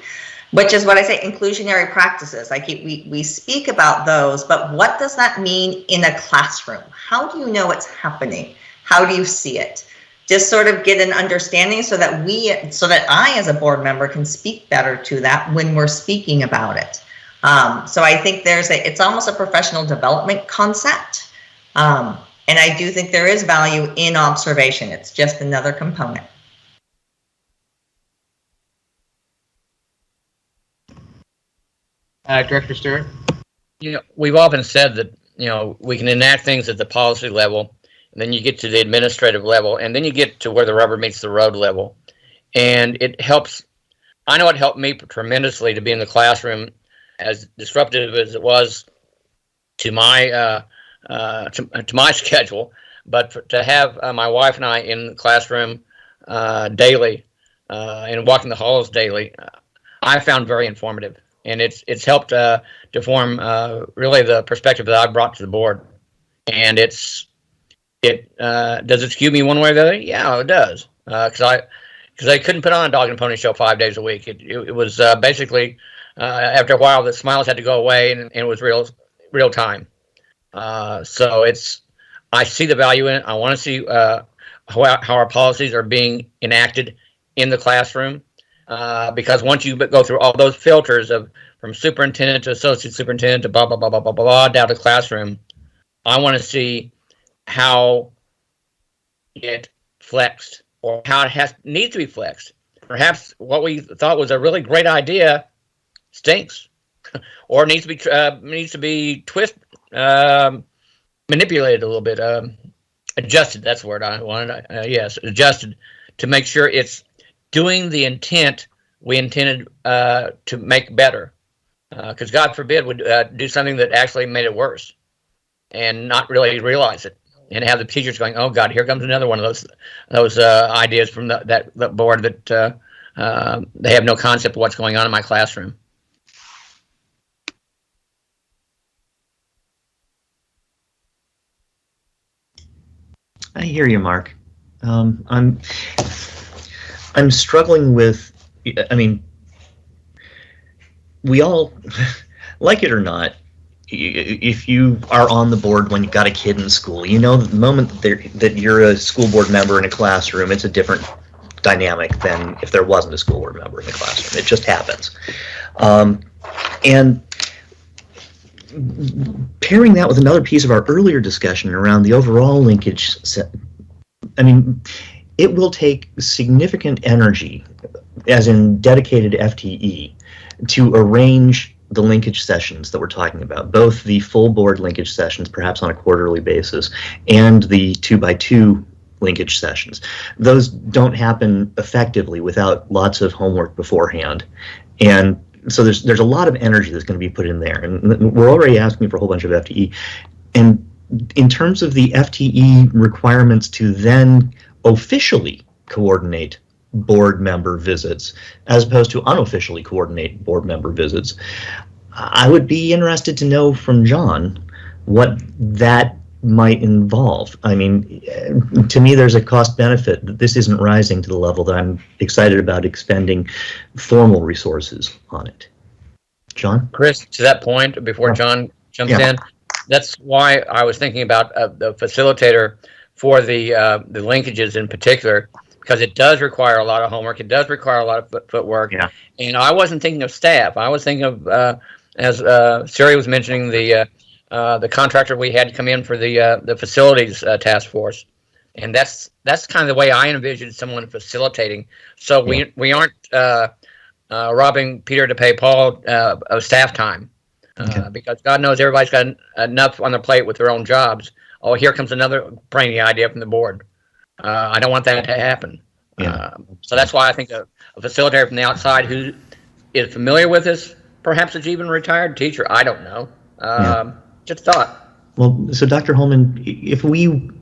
which is what I say, inclusionary practices. We speak about those, but what does that mean in a classroom? How do you know it's happening? How do you see it? Just sort of get an understanding so that I as a board member can speak better to that when we're speaking about it. So I think it's almost a professional development concept. And I do think there is value in observation. It's just another component. Director Stewart? We've often said that, we can enact things at the policy level, and then you get to the administrative level, and then you get to where the rubber meets the road level. And it helps, I know it helped me tremendously to be in the classroom, as disruptive as it was to my to my schedule, but to have my wife and I in the classroom daily and walking the halls daily, I found very informative, and it's helped to form really the perspective that I brought to the board. And does it skew me one way or the other? Yeah, it does, because I couldn't put on a dog and pony show 5 days a week. It was basically. After a while, the smiles had to go away, and it was real time. So I see the value in it. I want to see how our policies are being enacted in the classroom, because once you go through all those filters from superintendent to associate superintendent to blah blah blah blah blah blah down to classroom, I want to see how it flexed or how it needs to be flexed. Perhaps what we thought was a really great idea stinks, or needs to be manipulated a little bit, adjusted. That's the word I wanted. Yes, adjusted to make sure it's doing the intent we intended to make better. Because God forbid would do something that actually made it worse, and not really realize it, and have the teachers going, "Oh God, here comes another one of those ideas from that board that they have no concept of what's going on in my classroom." I hear you, Mark. I'm struggling with, I mean, we all, like it or not, if you are on the board when you've got a kid in school, you know the moment that you're a school board member in a classroom, it's a different dynamic than if there wasn't a school board member in the classroom. It just happens. And pairing that with another piece of our earlier discussion around the overall linkage, I mean, it will take significant energy, as in dedicated FTE, to arrange the linkage sessions that we're talking about, both the full board linkage sessions, perhaps on a quarterly basis, and the 2x2 linkage sessions. Those don't happen effectively without lots of homework beforehand. And so there's a lot of energy that's going to be put in there. And we're already asking for a whole bunch of FTE. And in terms of the FTE requirements to then officially coordinate board member visits, as opposed to unofficially coordinate board member visits, I would be interested to know from John what that might involve. I mean, to me, there's a cost benefit that this isn't rising to the level that I'm excited about expending formal resources on it. John? Chris, to that point, before John jumps in, that's why I was thinking about the facilitator for the linkages in particular, because it does require a lot of homework. It does require a lot of footwork. Yeah. And I wasn't thinking of staff. I was thinking of, as Siri was mentioning, the contractor we had come in for the facilities task force, and that's kind of the way I envisioned someone facilitating. So we aren't robbing Peter to pay Paul of staff time, because God knows everybody's got enough on their plate with their own jobs. Oh, here comes another brainy idea from the board. I don't want that to happen. So that's why I think a facilitator from the outside who is familiar with this, perhaps it's even a retired teacher. I don't know. Just thought. Well, so Dr. Holman, if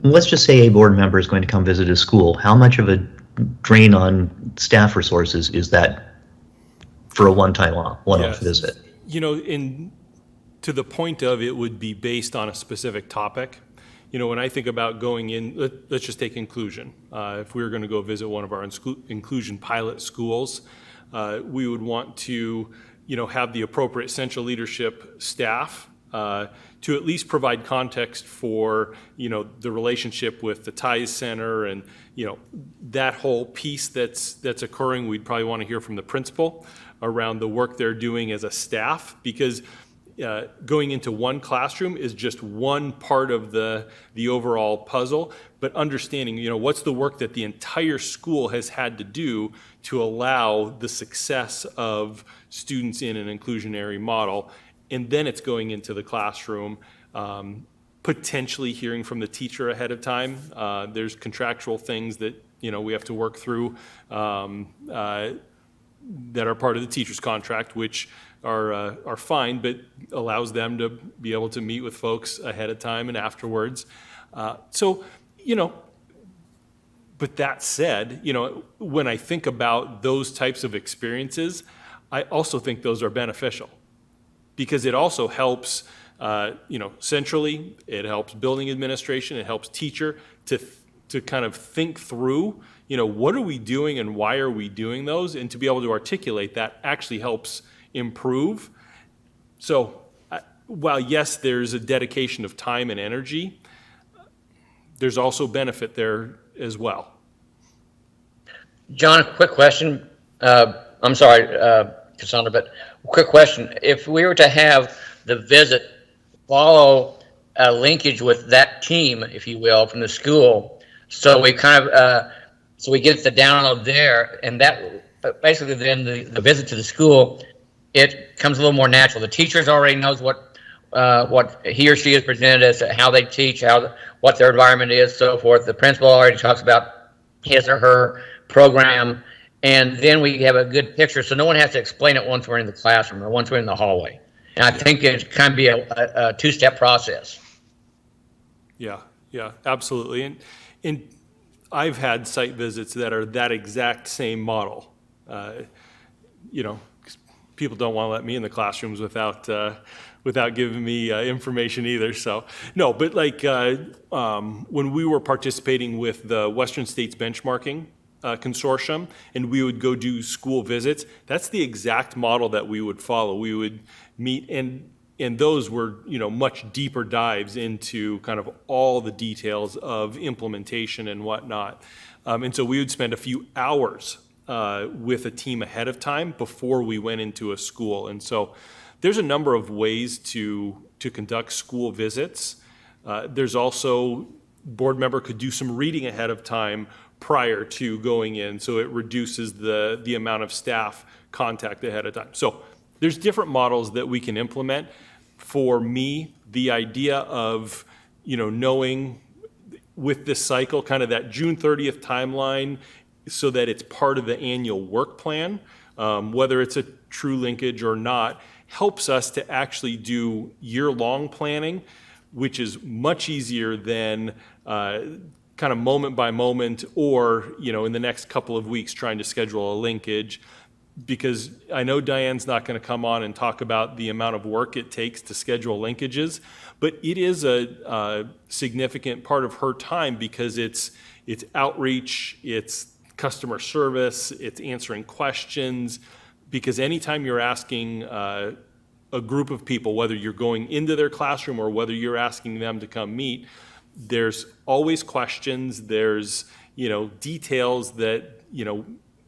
let's just say a board member is going to come visit a school, how much of a drain on staff resources is that for a one-off visit? You know, to the point of it would be based on a specific topic. You know, when I think about going in, let's just take inclusion. If we were going to go visit one of our inclusion pilot schools, we would want to, have the appropriate central leadership staff to at least provide context for, the relationship with the TIES Center and, that whole piece that's occurring. We'd probably want to hear from the principal around the work they're doing as a staff, because going into one classroom is just one part of the overall puzzle, but understanding, what's the work that the entire school has had to do to allow the success of students in an inclusionary model. And then it's going into the classroom, potentially hearing from the teacher ahead of time. There's contractual things that, we have to work through that are part of the teacher's contract, which are fine, but allows them to be able to meet with folks ahead of time and afterwards. But that said, when I think about those types of experiences, I also think those are beneficial, because it also helps, centrally, it helps building administration, it helps teacher to kind of think through, what are we doing and why are we doing those, and to be able to articulate that actually helps improve. So while yes, there's a dedication of time and energy, there's also benefit there as well. John, quick question. I'm sorry, Cassandra, but quick question. If we were to have the visit follow a linkage with that team, if you will, from the school, so we kind of, so we get the download there, and that basically then the visit to the school, it comes a little more natural. The teachers already knows what he or she has presented as how they teach, what their environment is, so forth. The principal already talks about his or her program, and then we have a good picture, so no one has to explain it once we're in the classroom or once we're in the hallway. And I think it can be a two-step process. Yeah, absolutely. And I've had site visits that are that exact same model. People don't want to let me in the classrooms without giving me information either. So no, but when we were participating with the Western States Benchmarking Consortium, and we would go do school visits, that's the exact model that we would follow. We would meet, and And those were, much deeper dives into kind of all the details of implementation and whatnot. And so we would spend a few hours with a team ahead of time before we went into a school. And so there's a number of ways to conduct school visits. There's also, board member could do some reading ahead of time prior to going in, so it reduces the amount of staff contact ahead of time. So there's different models that we can implement. For me, the idea of, knowing with this cycle, kind of that June 30th timeline, so that it's part of the annual work plan, whether it's a true linkage or not, helps us to actually do year-long planning, which is much easier than kind of moment by moment, or, in the next couple of weeks trying to schedule a linkage. Because I know Diane's not going to come on and talk about the amount of work it takes to schedule linkages, but it is a significant part of her time, because it's outreach, it's customer service, it's answering questions. Because anytime you're asking a group of people, whether you're going into their classroom or whether you're asking them to come meet, there's always questions, there's, details that,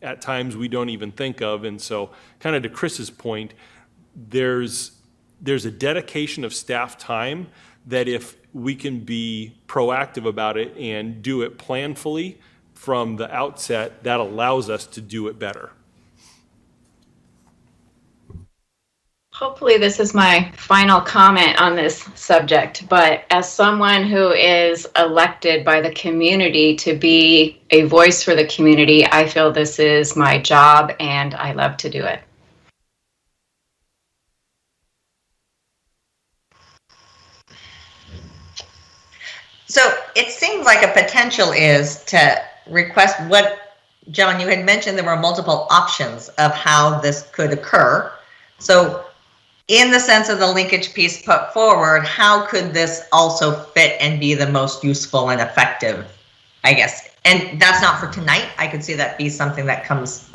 at times we don't even think of. And so kind of to Chris's point, there's a dedication of staff time that if we can be proactive about it and do it planfully from the outset, that allows us to do it better. Hopefully this is my final comment on this subject, but as someone who is elected by the community to be a voice for the community, I feel this is my job and I love to do it. So it seems like a potential is to request what, John, you had mentioned there were multiple options of how this could occur. So in the sense of the linkage piece put forward, how could this also fit and be the most useful and effective, I guess? And that's not for tonight. I could see that be something that comes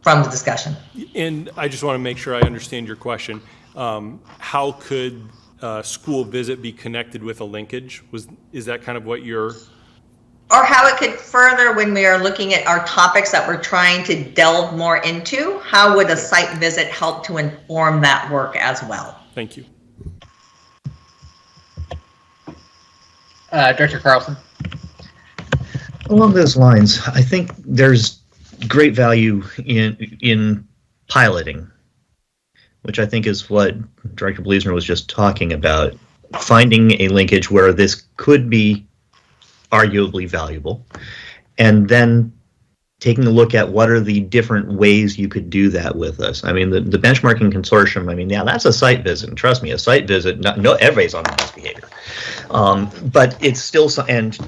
from the discussion. And I just want to make sure I understand your question. How could a school visit be connected with a linkage? Is that kind of what you're... Or how it could further, when we are looking at our topics that we're trying to delve more into, how would a site visit help to inform that work as well? Thank you. Director Carlson. Along those lines, I think there's great value in piloting, which I think is what Director Bleasner was just talking about, finding a linkage where this could be arguably valuable, and then taking a look at what are the different ways you could do that with us. I mean, the benchmarking consortium, I mean, yeah, that's a site visit, and trust me, a site visit, no, everybody's on the best behavior. But it's still, and,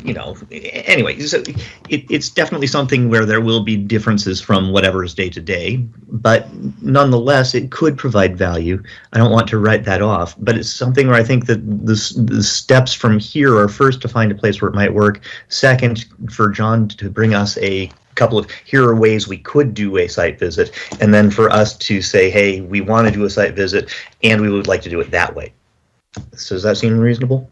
anyway, so it's definitely something where there will be differences from whatever is day to day, but nonetheless, it could provide value. I don't want to write that off, but it's something where I think that the steps from here are, first, to find a place where it might work. Second, for John to bring us a couple of, here are ways we could do a site visit, and then for us to say, hey, we want to do a site visit, and we would like to do it that way. So does that seem reasonable?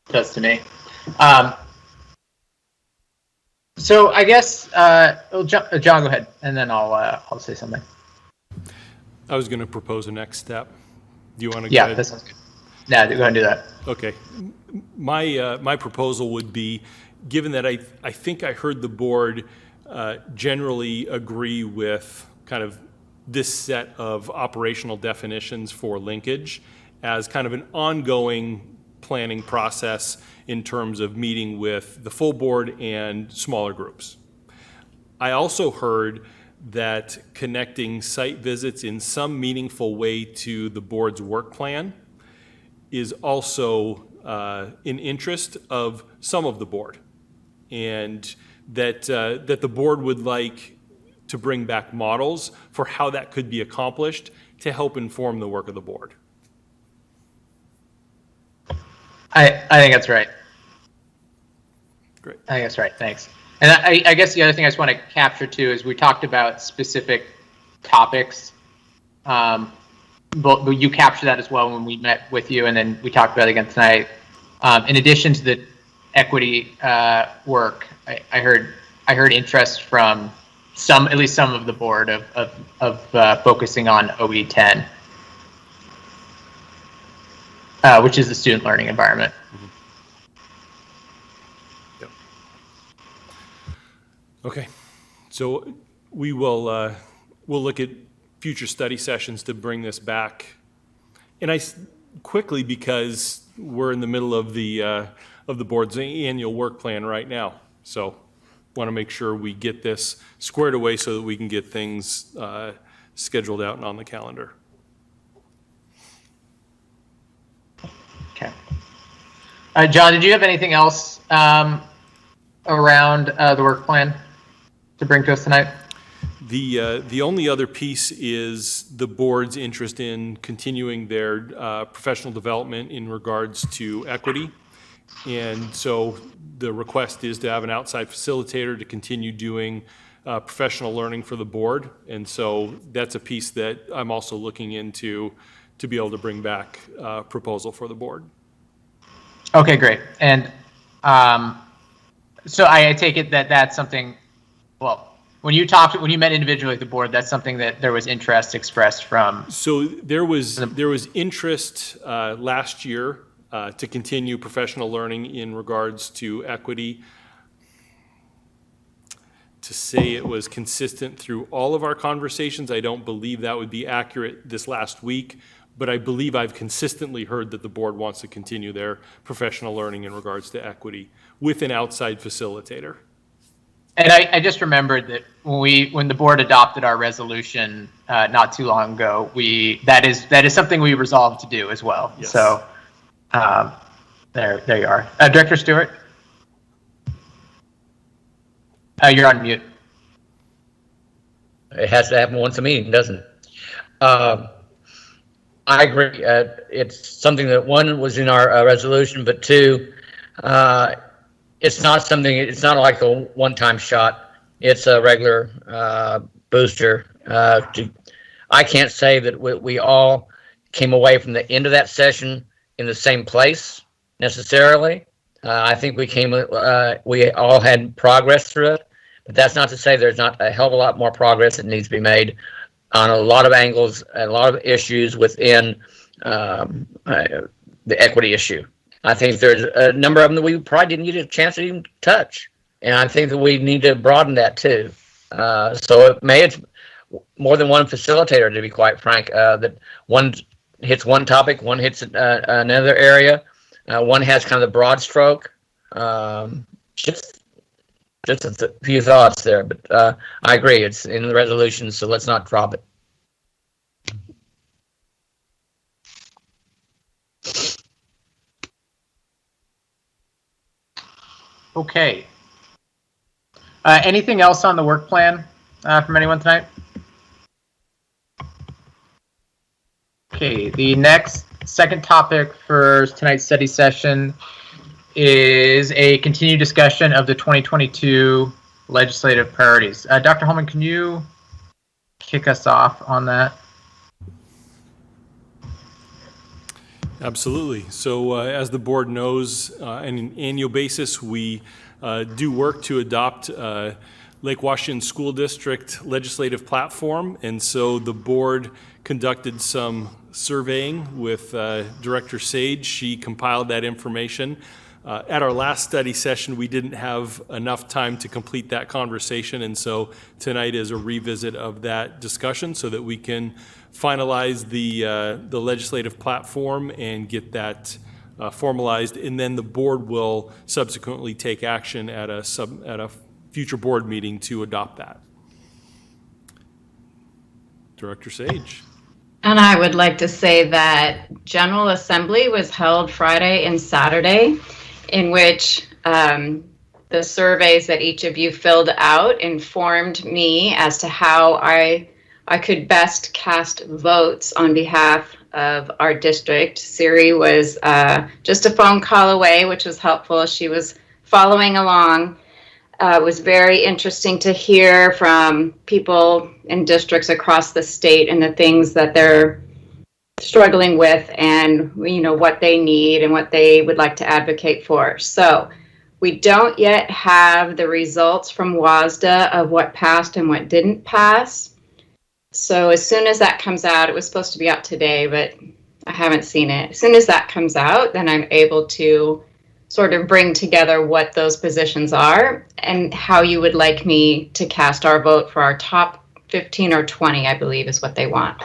Does to me. So I guess, John, go ahead, and then I'll say something. I was going to propose a next step. Do you want to go Yeah, ahead? that sounds good. No, go ahead and do that. Okay. My proposal would be, given that I think I heard the board generally agree with kind of this set of operational definitions for linkage as kind of an ongoing planning process in terms of meeting with the full board and smaller groups. I also heard that connecting site visits in some meaningful way to the board's work plan is also in interest of some of the board, and that the board would like to bring back models for how that could be accomplished to help inform the work of the board. I think that's right. Great. I think that's right. Thanks. And I guess the other thing I just want to capture too is we talked about specific topics. But you captured that as well when we met with you, and then we talked about it again tonight. In addition to the equity work, I heard interest from at least some of the board of focusing on OE10, which is the student learning environment. Yep. Okay, so we will we'll look at future study sessions to bring this back, and quickly, because we're in the middle of the board's annual work plan right now. So want to make sure we get this squared away so that we can get things scheduled out and on the calendar. Okay. John, did you have anything else around the work plan to bring to us tonight? The only other piece is the board's interest in continuing their professional development in regards to equity. And so the request is to have an outside facilitator to continue doing professional learning for the board. And so that's a piece that I'm also looking into to be able to bring back a proposal for the board. Okay, great. And so I take it that that's something, well, when you met individually with the board, that's something that there was interest expressed from. So there was interest last year to continue professional learning in regards to equity. To say it was consistent through all of our conversations, I don't believe that would be accurate this last week, but I believe I've consistently heard that the board wants to continue their professional learning in regards to equity with an outside facilitator. And I just remembered that when the board adopted our resolution not too long ago, that is something we resolved to do as well. Yes. So there you are. Director Stewart, you're on mute. It has to happen once a meeting, doesn't it? I agree. It's something that, one, was in our resolution, but two, it's not like a one-time shot. It's a regular booster. I can't say that we all came away from the end of that session in the same place necessarily. I think we all had progress through it, but that's not to say there's not a hell of a lot more progress that needs to be made on a lot of angles, a lot of issues within the equity issue. I think there's a number of them that we probably didn't get a chance to even touch, and I think that we need to broaden that too. So it's more than one facilitator, to be quite frank. That one hits one topic, one hits another area. One has kind of the broad stroke. Just a few thoughts there, but I agree. It's in the resolution, so let's not drop it. Okay. Anything else on the work plan from anyone tonight? Okay, the second topic for tonight's study session is a continued discussion of the 2022 legislative priorities. Dr. Holman, can you kick us off on that? Absolutely. So as the board knows, on an annual basis, we do work to adopt Lake Washington School District legislative platform. And so the board conducted some surveying with Director Sage. She compiled that information. At our last study session, we didn't have enough time to complete that conversation, and so tonight is a revisit of that discussion so that we can finalize the legislative platform and get that formalized, and then the board will subsequently take action at a future board meeting to adopt that. Director Sage. And I would like to say that General Assembly was held Friday and Saturday, in which the surveys that each of you filled out informed me as to how I could best cast votes on behalf of our district. Siri was just a phone call away, which was helpful. She was following along. It was very interesting to hear from people in districts across the state and the things that they're struggling with, and what they need and what they would like to advocate for. So we don't yet have the results from WASDA of what passed and what didn't pass. So as soon as that comes out, it was supposed to be out today, but I haven't seen it. As soon as that comes out, then I'm able to sort of bring together what those positions are and how you would like me to cast our vote for our top 15 or 20, I believe is what they want.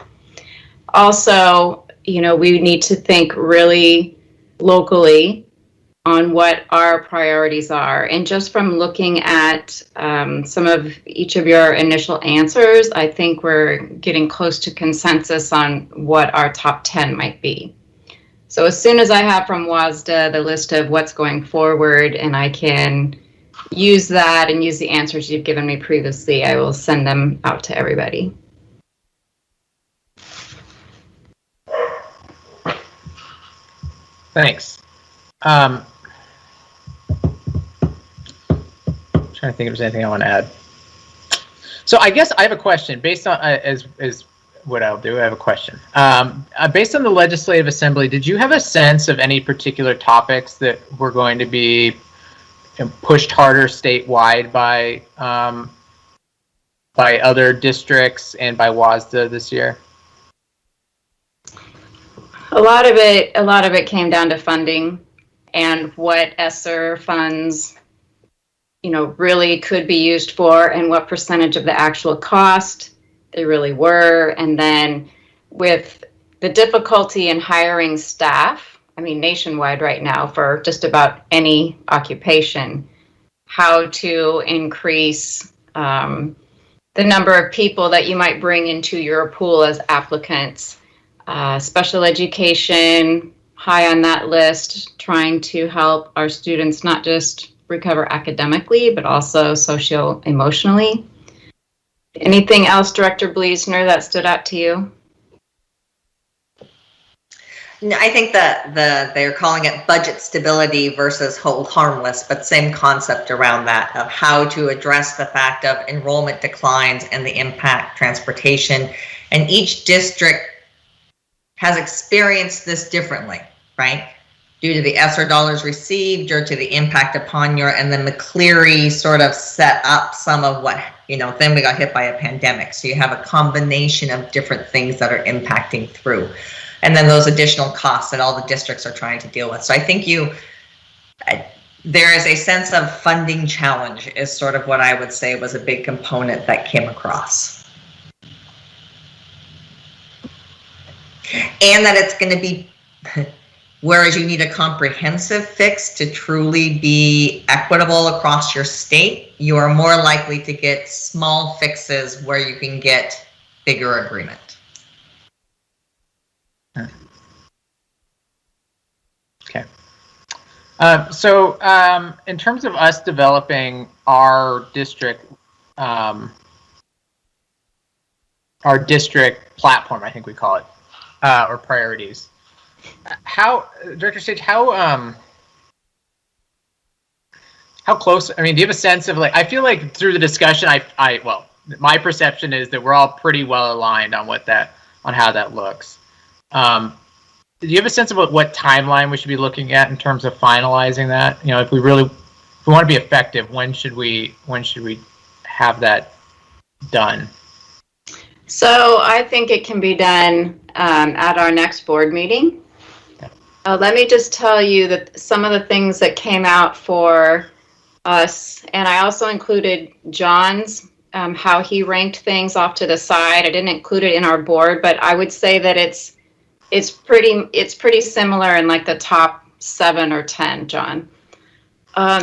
Also, we need to think really locally on what our priorities are. And just from looking at some of each of your initial answers, I think we're getting close to consensus on what our top 10 might be. So as soon as I have from WASDA the list of what's going forward, and I can use that and use the answers you've given me previously, I will send them out to everybody. Thanks. Trying to think if there's anything I want to add. So I guess I have a question based on as what I'll do. I have a question. Based on the Legislative Assembly, did you have a sense of any particular topics that were going to be pushed harder statewide by other districts and by WASDA this year? A lot of it came down to funding and what ESSER funds, really could be used for, and what percentage of the actual cost they really were. And then with the difficulty in hiring staff, nationwide right now for just about any occupation, how to increase the number of people that you might bring into your pool as applicants. Special education, high on that list, trying to help our students not just recover academically, but also socio-emotionally. Anything else, Director Bleasner, that stood out to you? No, I think that they're calling it budget stability versus hold harmless, but same concept around that of how to address the fact of enrollment declines and the impact transportation. And each district has experienced this differently, right? Due to the ESSER dollars received or to the impact upon and then McCleary sort of set up some of what, then we got hit by a pandemic. So you have a combination of different things that are impacting through. And then those additional costs that all the districts are trying to deal with. So I think there is a sense of funding challenge is sort of what I would say was a big component that came across. And that it's going to be, whereas you need a comprehensive fix to truly be equitable across your state, you are more likely to get small fixes where you can get bigger agreement. Okay. So in terms of us developing our district platform, I think we call it, or priorities. Director Stage, how close? Do you have a sense of I feel like through the discussion, my perception is that we're all pretty well aligned on how that looks. Do you have a sense of what timeline we should be looking at in terms of finalizing that? If we want to be effective, when should we have that done? So I think it can be done at our next board meeting. Let me just tell you that some of the things that came out for us, and I also included John's, how he ranked things off to the side. I didn't include it in our board, but I would say that it's pretty similar in the top 7 or 10, John.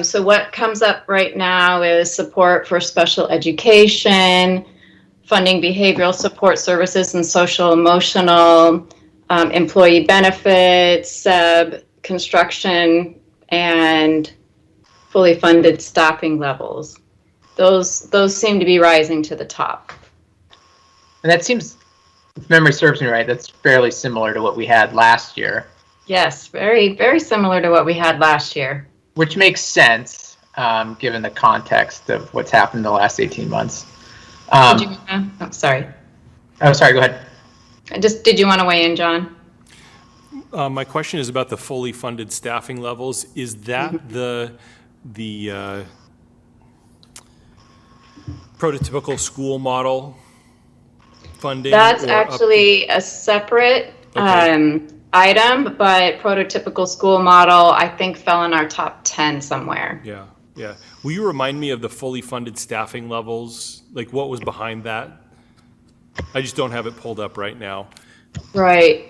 So what comes up right now is support for special education, funding behavioral support services and social emotional, employee benefits, construction, and fully funded staffing levels. Those seem to be rising to the top. And that seems, if memory serves me right, that's fairly similar to what we had last year. Yes, very, very similar to what we had last year. Which makes sense. given the context of what's happened in the last 18 months. Sorry. Oh, sorry, go ahead. Did you want to weigh in, John? My question is about the fully funded staffing levels. Is that the prototypical school model funding? That's or actually a separate item, but prototypical school model, I think, fell in our top 10 somewhere. Yeah, yeah. Will you remind me of the fully funded staffing levels? Like what was behind that? I just don't have it pulled up right now. Right.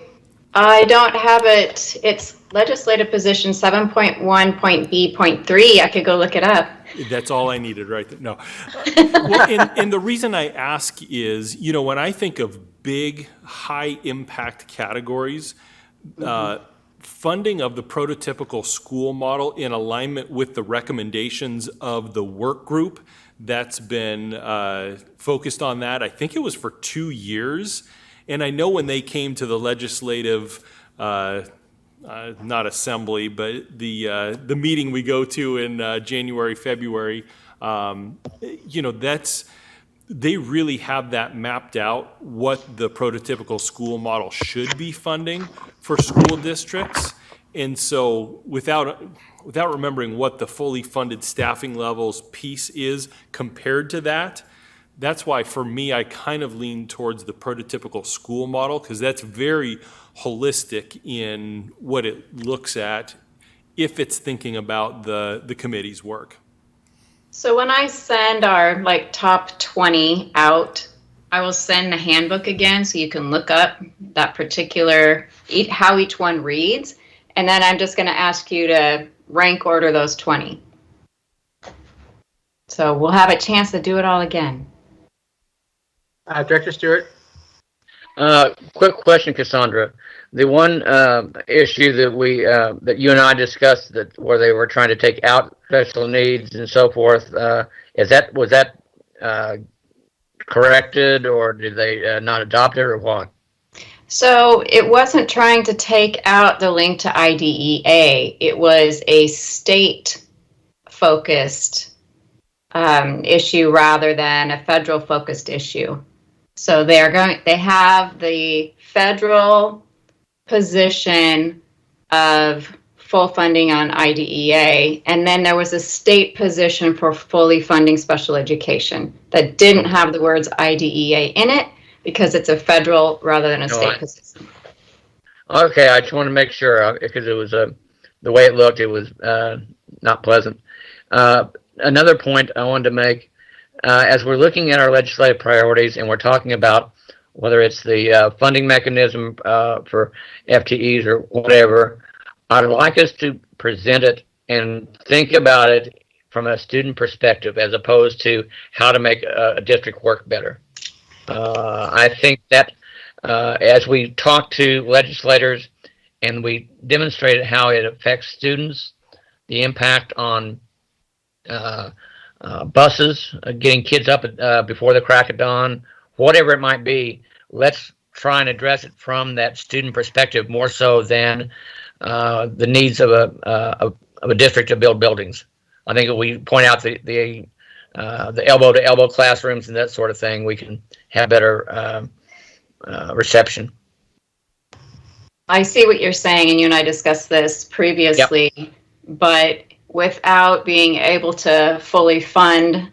I don't have it. It's legislative position 7.1.B.3. I could go look it up. That's all I needed right there. No. Well, and the reason I ask is, you know, when I think of big, high impact categories, funding of the prototypical school model in alignment with the recommendations of the work group that's been focused on that, I think it was for 2 years. And I know when they came to the legislative, not assembly, but the meeting we go to in January, February, you know, they really have that mapped out, what the prototypical school model should be funding for school districts. And so without remembering what the fully funded staffing levels piece is compared to that, that's why for me, I kind of lean towards the prototypical school model, because that's very holistic in what it looks at if it's thinking about the committee's work. So when I send our top 20 out, I will send the handbook again so you can look up that particular, how each one reads. And then I'm just going to ask you to rank order those 20. So we'll have a chance to do it all again. Director Stewart? Quick question, Cassandra. The one issue that you and I discussed, where they were trying to take out special needs and so forth, was that corrected, or did they not adopt it, or what? So it wasn't trying to take out the link to IDEA. It was a state-focused issue rather than a federal-focused issue. So they have the federal position of full funding on IDEA, and then there was a state position for fully funding special education that didn't have the words IDEA in it because it's a federal rather than a state position. Okay, I just want to make sure, because it was the way it looked, it was not pleasant. Another point I wanted to make, as we're looking at our legislative priorities and we're talking about whether it's the funding mechanism for FTEs or whatever, I'd like us to present it and think about it from a student perspective as opposed to how to make a district work better. I think that as we talk to legislators and we demonstrate how it affects students, the impact on buses, getting kids up before the crack of dawn, whatever it might be, let's try and address it from that student perspective more so than the needs of a district to build buildings. I think if we point out the elbow-to-elbow classrooms and that sort of thing, we can have better reception. I see what you're saying, and you and I discussed this previously, yep. But without being able to fully fund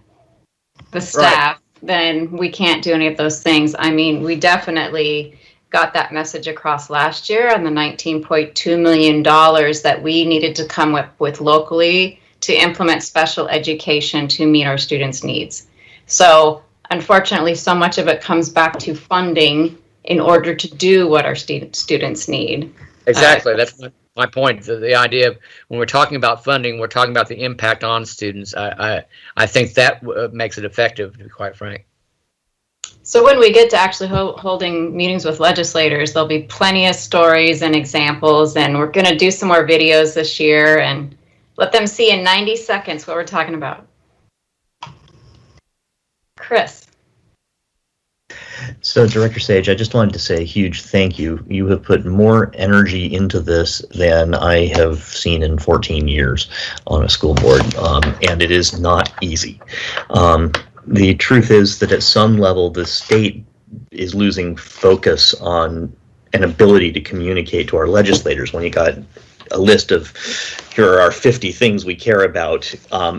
the staff, right, then we can't do any of those things. I mean, we definitely got that message across last year on the $19.2 million that we needed to come up with locally to implement special education to meet our students' needs. So unfortunately, so much of it comes back to funding in order to do what our students need. Exactly. That's my point. The idea of when we're talking about funding, we're talking about the impact on students. I think that makes it effective, to be quite frank. So when we get to actually holding meetings with legislators, there'll be plenty of stories and examples, and we're going to do some more videos this year and let them see in 90 seconds what we're talking about. Chris. So, Director Sage, I just wanted to say a huge thank you. You have put more energy into this than I have seen in 14 years on a school board, and it is not easy. The truth is that at some level, the state is losing focus on an ability to communicate to our legislators. When you got a list of, here are our 50 things we care about,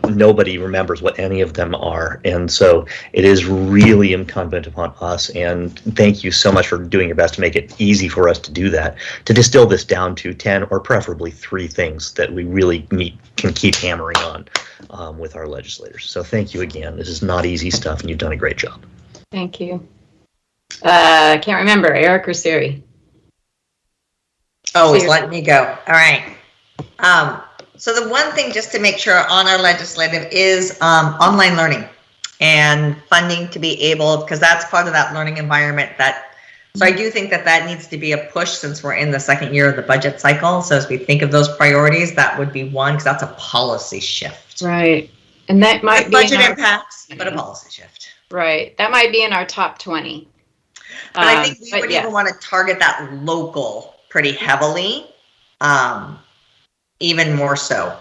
nobody remembers what any of them are. And so it is really incumbent upon us, and thank you so much for doing your best to make it easy for us to do that, to distill this down to 10 or preferably 3 things that we really can keep hammering on with our legislators. So thank you again. This is not easy stuff, and you've done a great job. Thank you. Can't remember, Eric or Siri? Always letting me go. All right. So the one thing just to make sure on our legislative is online learning and funding to be able, because that's part of that learning environment so I do think that needs to be a push since we're in the second year of the budget cycle. So as we think of those priorities, that would be one, because that's a policy shift. Right. And that might be budget impacts, but a policy shift. Right. That might be in our top 20. But I think we would even want to target that local pretty heavily, even more so,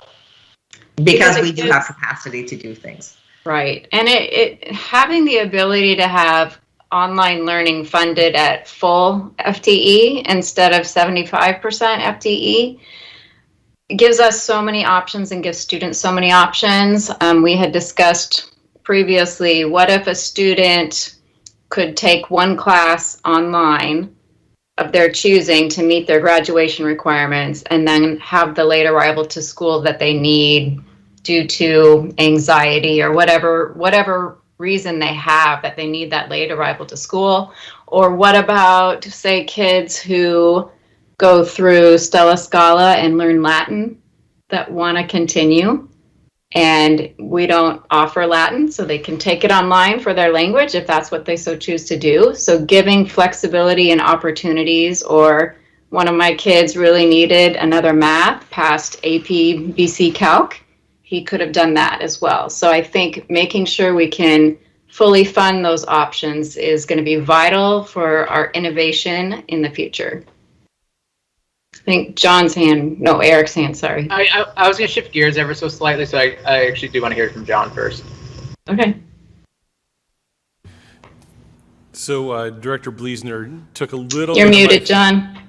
because we do have capacity to do things. Right. And it having the ability to have online learning funded at full FTE instead of 75% FTE gives us so many options and gives students so many options. We had discussed previously, what if a student could take one class online of their choosing to meet their graduation requirements and then have the late arrival to school that they need due to anxiety or whatever reason they have that they need that late arrival to school? Or what about, say, kids who go through Stella Scala and learn Latin that want to continue, and we don't offer Latin, so they can take it online for their language if that's what they so choose to do. So giving flexibility and opportunities. Or one of my kids really needed another math past AP BC Calc. He could have done that as well. So I think making sure we can fully fund those options is going to be vital for our innovation in the future. I think Eric's hand, sorry. I was going to shift gears ever so slightly, so I actually do want to hear from John first. Okay. So Director Bleasner took a little You're bit muted, John.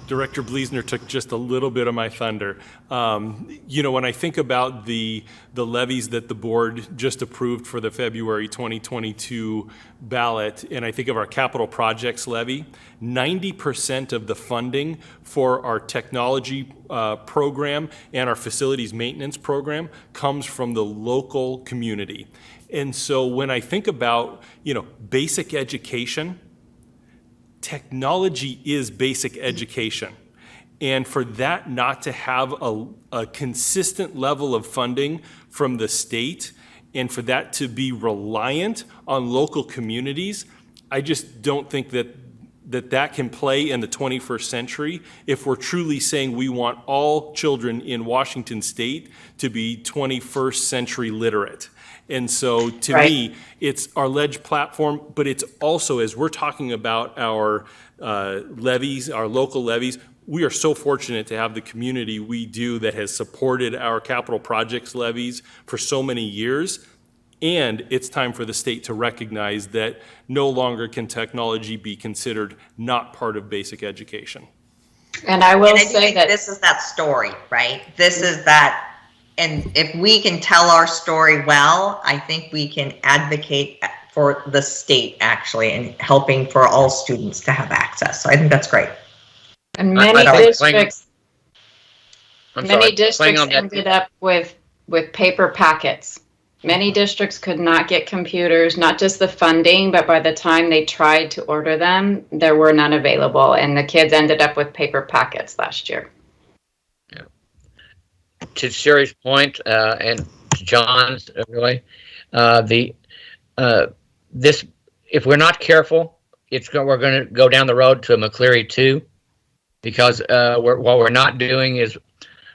Director Bleasner took just a little bit of my thunder. When I think about the levies that the board just approved for the February 2022 ballot, and I think of our capital projects levy, 90% of the funding for our technology program and our facilities maintenance program comes from the local community. And so when I think about, basic education, technology is basic education. And for that not to have a consistent level of funding from the state, and for that to be reliant on local communities, I just don't think that can play in the 21st century if we're truly saying we want all children in Washington state to be 21st century literate. And so to me, it's our LEDGE platform, but it's also, as we're talking about our levies, our local levies, we are so fortunate to have the community we do that has supported our capital projects levies for so many years. And it's time for the state to recognize that no longer can technology be considered not part of basic education. And I will say that this is that story, right? This is that. And if we can tell our story well, I think we can advocate for the state actually and helping for all students to have access. So I think that's great. And many districts ended up with paper packets. Many districts could not get computers, not just the funding, but by the time they tried to order them, there were none available. And the kids ended up with paper packets last year. To Sherry's point, and to John's, really, this, if we're not careful, we're going to go down the road to a McCleary 2, because what we're not doing is,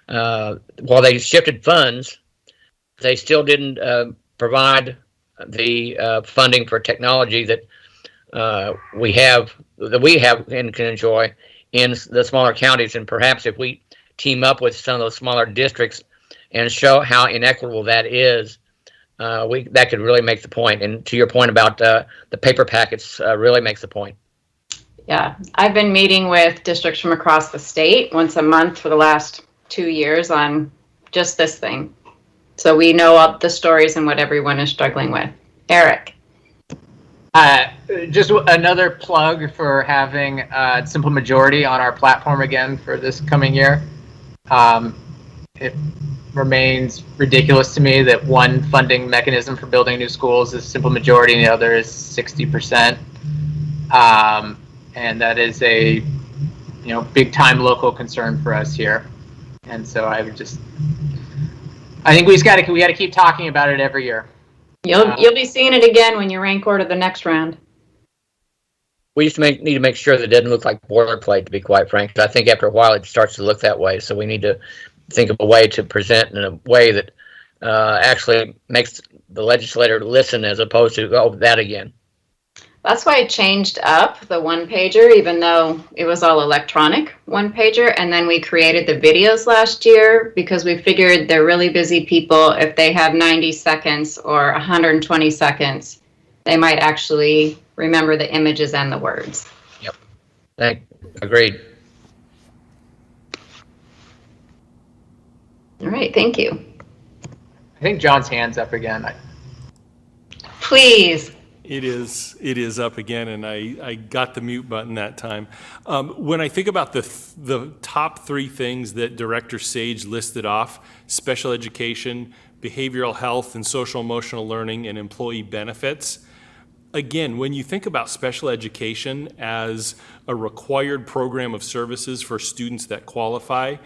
while they shifted funds, they still didn't provide the funding for technology that we have and can enjoy in the smaller counties. And perhaps if we team up with some of those smaller districts and show how inequitable that is, that could really make the point. And to your point about the paper packets, really makes the point. Yeah, I've been meeting with districts from across the state once a month for the last 2 years on just this thing. So we know all the stories and what everyone is struggling with. Eric. Just another plug for having simple majority on our platform again for this coming year. It remains ridiculous to me that one funding mechanism for building new schools is simple majority and the other is 60%. And that is a big time local concern for us here. And so I think we got to keep talking about it every year. You'll be seeing it again when you rank order the next round. We just need to make sure that it doesn't look like boilerplate, to be quite frank. I think after a while it starts to look that way. So we need to think of a way to present in a way that actually makes the legislator listen as opposed to, oh, that again. That's why I changed up the one pager, even though it was all electronic one pager. And then we created the videos last year because we figured they're really busy people. If they have 90 seconds or 120 seconds, they might actually remember the images and the words. Yep. Agreed. All right. Thank you. I think John's hand's up again. Please. It is up again, and I got the mute button that time. When I think about the top three things that Director Sage listed off, special education, behavioral health, and social emotional learning, and employee benefits, again, when you think about special education as a required program of services for students that qualify,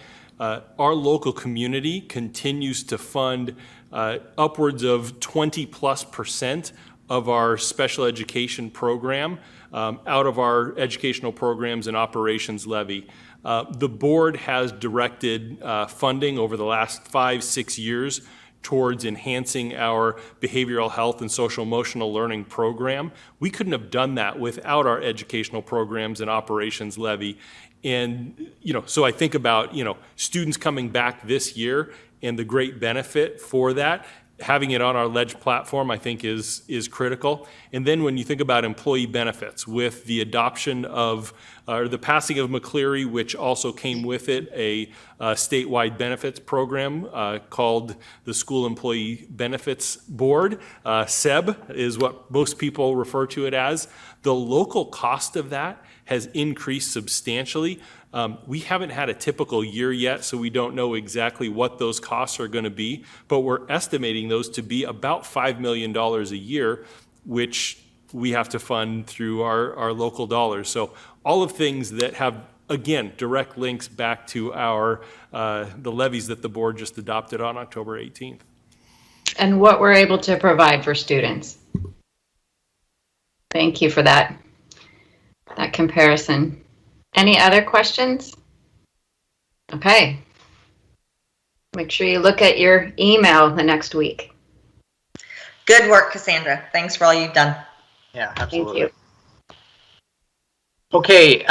our local community continues to fund upwards of 20+% of our special education program out of our educational programs and operations levy. The board has directed funding over the last 5-6 years towards enhancing our behavioral health and social emotional learning program. We couldn't have done that without our educational programs and operations levy. And, so I think about, students coming back this year and the great benefit for that. Having it on our LEDGE platform, I think, is critical. And then when you think about employee benefits, with the adoption of, or the passing of McCleary, which also came with it a statewide benefits program called the School Employee Benefits Board, SEB is what most people refer to it as. The local cost of that has increased substantially. We haven't had a typical year yet, so we don't know exactly what those costs are going to be, but we're estimating those to be about $5 million a year, which we have to fund through our local dollars. So all of things that have, again, direct links back to our the levies that the board just adopted on October 18th. And what we're able to provide for students. Thank you for that comparison. Any other questions? Okay. Make sure you look at your email the next week. Good work, Cassandra. Thanks for all you've done. Yeah, absolutely. Thank you. Okay,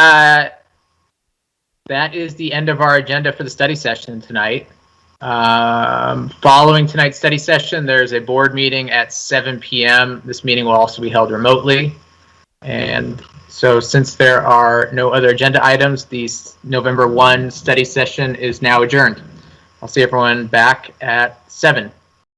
that is the end of our agenda for the study session tonight. Following tonight's study session, there's a board meeting at 7 p.m. This meeting will also be held remotely. And so since there are no other agenda items, the November 1 study session is now adjourned. I'll see everyone back at 7.